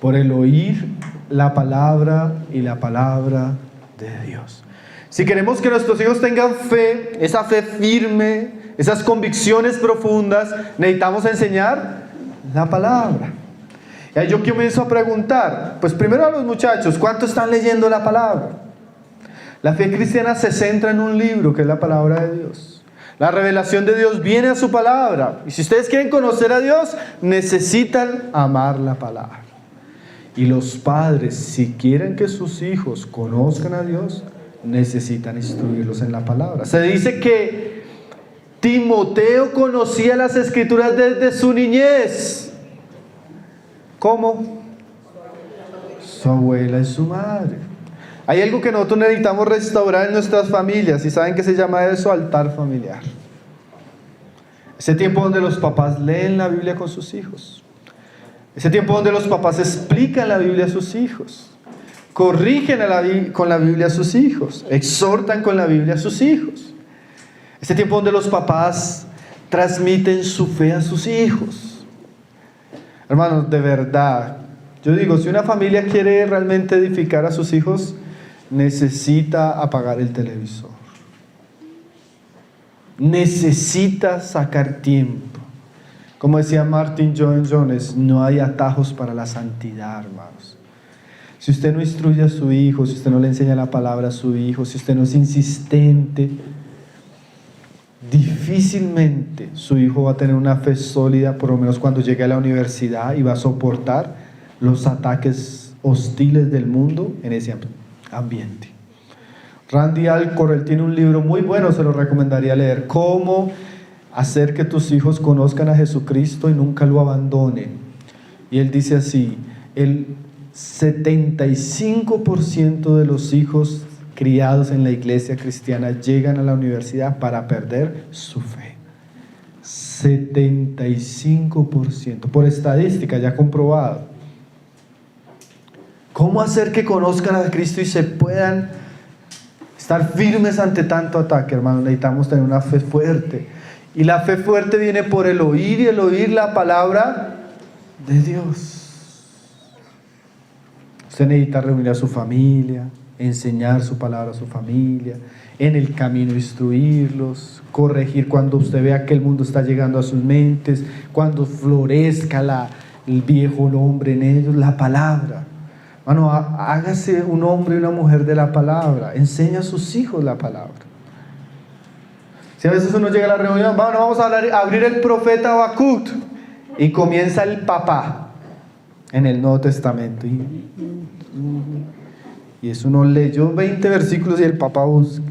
Por el oír la palabra y la palabra de Dios. Si queremos que nuestros hijos tengan fe, esa fe firme, esas convicciones profundas, necesitamos enseñar la palabra. Y ahí yo comienzo a preguntar, pues primero a los muchachos, ¿cuánto están leyendo la palabra? La fe cristiana se centra en un libro que es la palabra de Dios. La revelación de Dios viene a su palabra. Y si ustedes quieren conocer a Dios, necesitan amar la palabra. Y los padres, si quieren que sus hijos conozcan a Dios, necesitan instruirlos en la palabra. Se dice que Timoteo conocía las Escrituras desde su niñez. ¿Cómo? Su abuela y su madre. Hay algo que nosotros necesitamos restaurar en nuestras familias, y saben que se llama eso altar familiar. Ese tiempo donde los papás leen la Biblia con sus hijos. Ese tiempo donde los papás explican la Biblia a sus hijos, corrigen con la Biblia a sus hijos, exhortan con la Biblia a sus hijos. Ese tiempo donde los papás transmiten su fe a sus hijos. Hermanos, de verdad, yo digo, si una familia quiere realmente edificar a sus hijos, necesita apagar el televisor. Necesita sacar tiempo. Como decía Martin Lloyd-Jones, no hay atajos para la santidad, hermanos. Si usted no instruye a su hijo, si usted no le enseña la palabra a su hijo, si usted no es insistente, difícilmente su hijo va a tener una fe sólida, por lo menos cuando llegue a la universidad, y va a soportar los ataques hostiles del mundo en ese ambiente. Randy Alcorn, él tiene un libro muy bueno, se lo recomendaría leer, Cómo hacer que tus hijos conozcan a Jesucristo y nunca lo abandonen. Y él dice así: el 75% de los hijos criados en la iglesia cristiana llegan a la universidad para perder su fe. 75%, por estadística ya comprobado. ¿Cómo hacer que conozcan a Cristo y se puedan estar firmes ante tanto ataque, hermano? Necesitamos tener una fe fuerte. Y la fe fuerte viene por el oír, y el oír la palabra de Dios. Usted necesita reunir a su familia, enseñar su palabra a su familia, en el camino instruirlos, corregir cuando usted vea que el mundo está llegando a sus mentes, cuando florezca el viejo hombre en ellos, la palabra. Hermano, hágase un hombre y una mujer de la palabra, enseña a sus hijos la palabra. Si a veces uno llega a la reunión, vamos a abrir el profeta Habacuc, y comienza el papá en el Nuevo Testamento. Y eso uno leyó 20 versículos y el papá busca.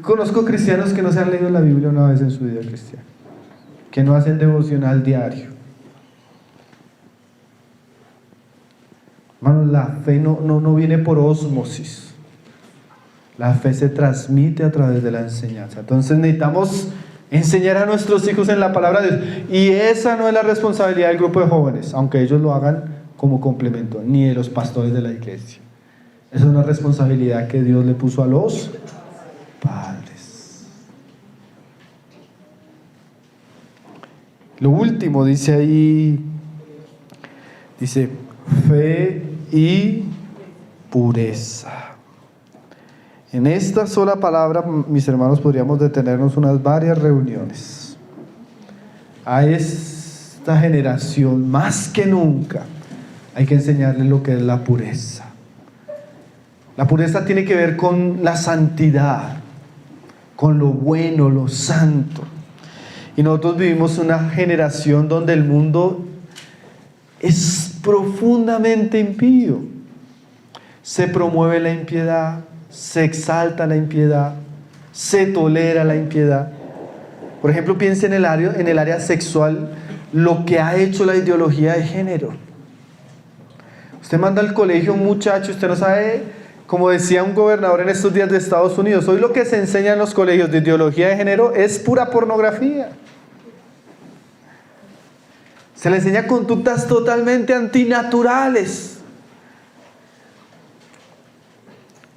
Conozco cristianos que no se han leído la Biblia una vez en su vida cristiana, que no hacen devocional diario. Hermanos, la fe no viene por ósmosis. La fe se transmite a través de la enseñanza. Entonces necesitamos enseñar a nuestros hijos en la palabra de Dios. Y esa no es la responsabilidad del grupo de jóvenes, aunque ellos lo hagan como complemento, ni de los pastores de la iglesia. Esa es una responsabilidad que Dios le puso a los padres. Lo último dice ahí, dice fe y pureza. En esta sola palabra, mis hermanos, podríamos detenernos unas varias reuniones. A esta generación, más que nunca, hay que enseñarle lo que es la pureza. La pureza tiene que ver con la santidad, con lo bueno, lo santo. Y nosotros vivimos una generación donde el mundo es profundamente impío. Se promueve la impiedad, se exalta la impiedad, se tolera la impiedad. Por ejemplo, piense en el área sexual, lo que ha hecho la ideología de género. Usted manda al colegio a un muchacho, usted no sabe, como decía un gobernador en estos días de Estados Unidos, hoy lo que se enseña en los colegios de ideología de género es pura pornografía. Se le enseña conductas totalmente antinaturales.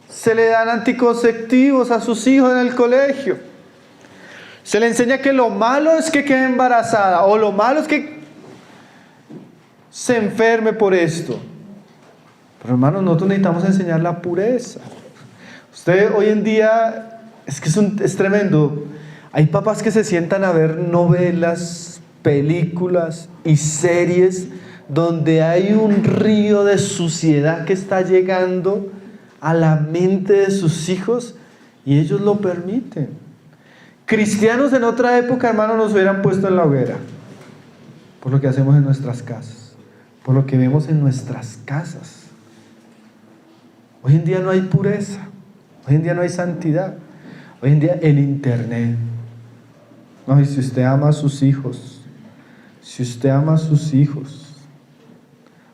Se le dan anticonceptivos a sus hijos en el colegio. Se le enseña que lo malo es que quede embarazada, o lo malo es que se enferme por esto. Pero hermanos, nosotros necesitamos enseñar la pureza. Usted hoy en día, es tremendo. Hay papás que se sientan a ver novelas, películas y series donde hay un río de suciedad que está llegando a la mente de sus hijos, y ellos lo permiten. Cristianos en otra época, hermanos, nos hubieran puesto en la hoguera por lo que hacemos en nuestras casas, por lo que vemos en nuestras casas. Hoy en día no hay pureza, hoy en día no hay santidad, hoy en día el internet. No, y si usted ama a sus hijos,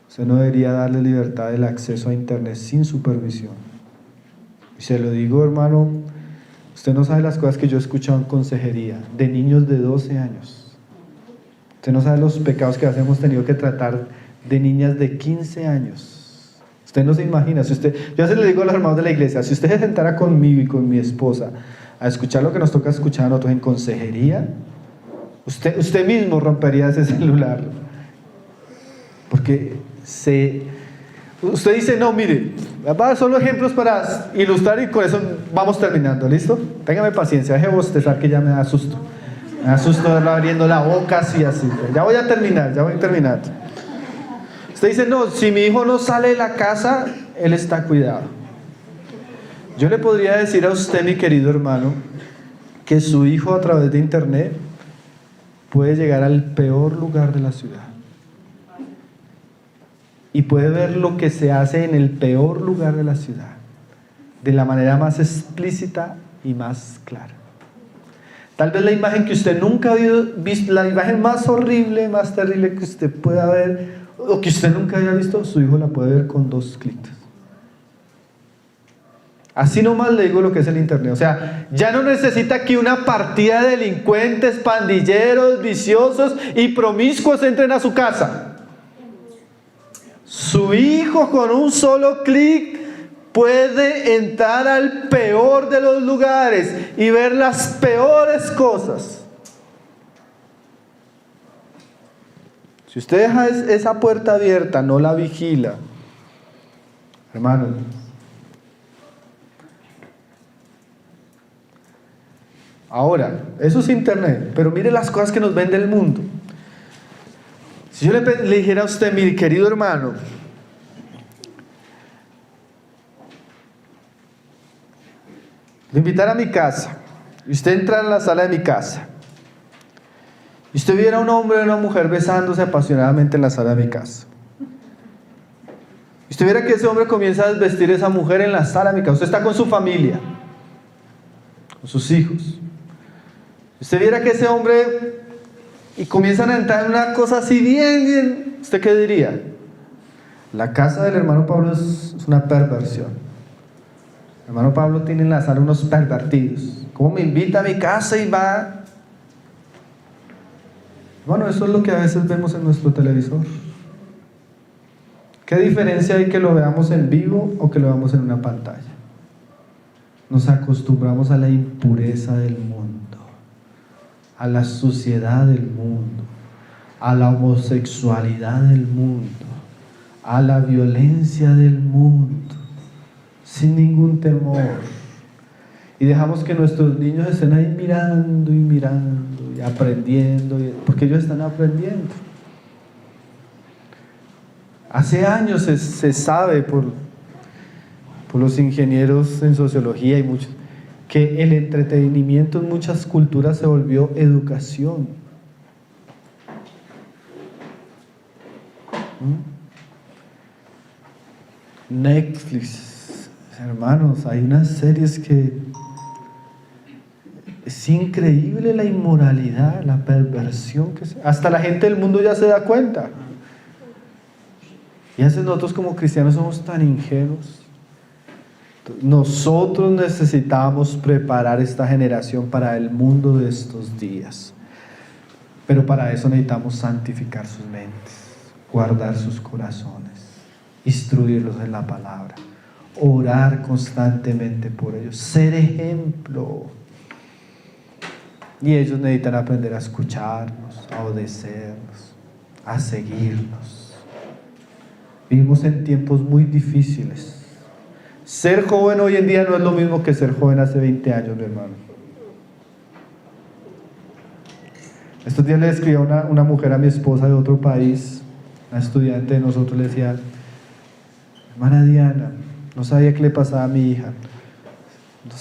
usted no debería darle libertad del acceso a internet sin supervisión. Y se lo digo, hermano, usted no sabe las cosas que yo he escuchado en consejería de niños de 12 años, Usted no sabe los pecados que a veces hemos tenido que tratar de niñas de 15 años. Usted no se imagina. Si usted, yo a veces le digo a los hermanos de la iglesia, si usted se sentara conmigo y con mi esposa a escuchar lo que nos toca escuchar a nosotros en consejería, usted mismo rompería ese celular. Porque usted dice, no, mire, voy a dar solo ejemplos para ilustrar y con eso vamos terminando, ¿listo? Téngame paciencia, deje bostezar que ya me da susto. Me da susto verlo abriendo la boca así. Ya voy a terminar. Usted dice, no, si mi hijo no sale de la casa, él está cuidado. Yo le podría decir a usted, mi querido hermano, que su hijo a través de internet puede llegar al peor lugar de la ciudad. Y puede ver lo que se hace en el peor lugar de la ciudad, de la manera más explícita y más clara. Tal vez la imagen que usted nunca ha visto, la imagen más horrible, más terrible que usted pueda ver, o que usted nunca haya visto, su hijo la puede ver con 2 clics. Así nomás le digo lo que es el internet. O sea, ya no necesita que una partida de delincuentes, pandilleros, viciosos y promiscuos entren a su casa. Su hijo con un solo clic puede entrar al peor de los lugares y ver las peores cosas. Si usted deja esa puerta abierta, no la vigila, hermano, ahora, eso es internet, pero mire las cosas que nos vende el mundo. Si yo le dijera a usted, mi querido hermano, le invitara a mi casa, y usted entra en la sala de mi casa, y usted viera a un hombre y una mujer besándose apasionadamente en la sala de mi casa, y usted viera que ese hombre comienza a desvestir a esa mujer en la sala de mi casa, usted está con su familia, con sus hijos, usted viera que ese hombre, y comienzan a entrar en una cosa así bien, ¿usted qué diría? La casa del hermano Pablo es una perversión. El hermano Pablo tiene en la sala unos pervertidos. ¿Cómo me invita a mi casa y va? Bueno, eso es lo que a veces vemos en nuestro televisor. ¿Qué diferencia hay que lo veamos en vivo o que lo veamos en una pantalla? Nos acostumbramos a la impureza del mundo, a la suciedad del mundo, a la homosexualidad del mundo, a la violencia del mundo, sin ningún temor. Y dejamos que nuestros niños estén ahí mirando y aprendiendo, porque ellos están aprendiendo. Hace años se sabe por los ingenieros en sociología y muchos, que el entretenimiento en muchas culturas se volvió educación. Netflix, hermanos, hay unas series que es increíble la inmoralidad, la perversión hasta la gente del mundo ya se da cuenta. Y a veces nosotros como cristianos somos tan ingenuos. Nosotros necesitamos preparar esta generación para el mundo de estos días, pero para eso necesitamos santificar sus mentes, guardar sus corazones, instruirlos en la palabra, orar constantemente por ellos, ser ejemplo. Y ellos necesitan aprender a escucharnos, a obedecernos, a seguirnos. Vivimos en tiempos muy difíciles. Ser joven hoy en día no es lo mismo que ser joven hace 20 años, mi hermano. Estos días le escribía una mujer a mi esposa de otro país, una estudiante de nosotros, le decía: hermana Diana, no sabía qué le pasaba a mi hija. No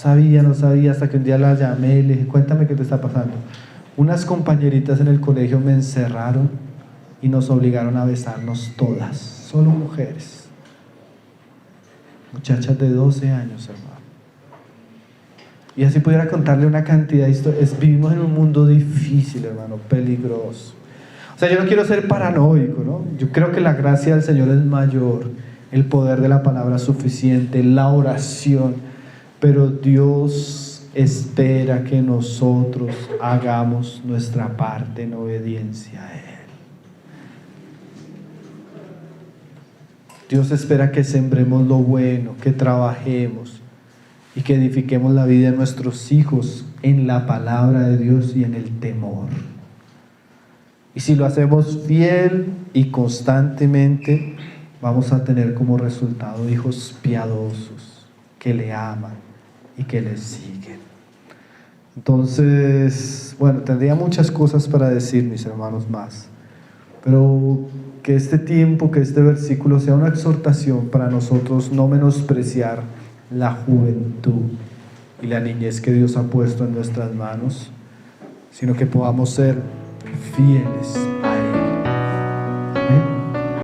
sabía, hasta que un día la llamé y le dije: cuéntame qué te está pasando. Unas compañeritas en el colegio me encerraron y nos obligaron a besarnos todas, solo mujeres. Muchachas de 12 años, hermano. Y así pudiera contarle una cantidad de historias. Vivimos en un mundo difícil, hermano, peligroso. O sea, yo no quiero ser paranoico, ¿no? Yo creo que la gracia del Señor es mayor, el poder de la palabra es suficiente, la oración, pero Dios espera que nosotros hagamos nuestra parte en obediencia a Él. Dios espera que sembremos lo bueno, que trabajemos y que edifiquemos la vida de nuestros hijos en la palabra de Dios y en el temor. Y si lo hacemos fiel y constantemente, vamos a tener como resultado hijos piadosos que le aman y que le siguen. Entonces, bueno, tendría muchas cosas para decir, mis hermanos, más, pero que este tiempo, que este versículo sea una exhortación para nosotros no menospreciar la juventud y la niñez que Dios ha puesto en nuestras manos, sino que podamos ser fieles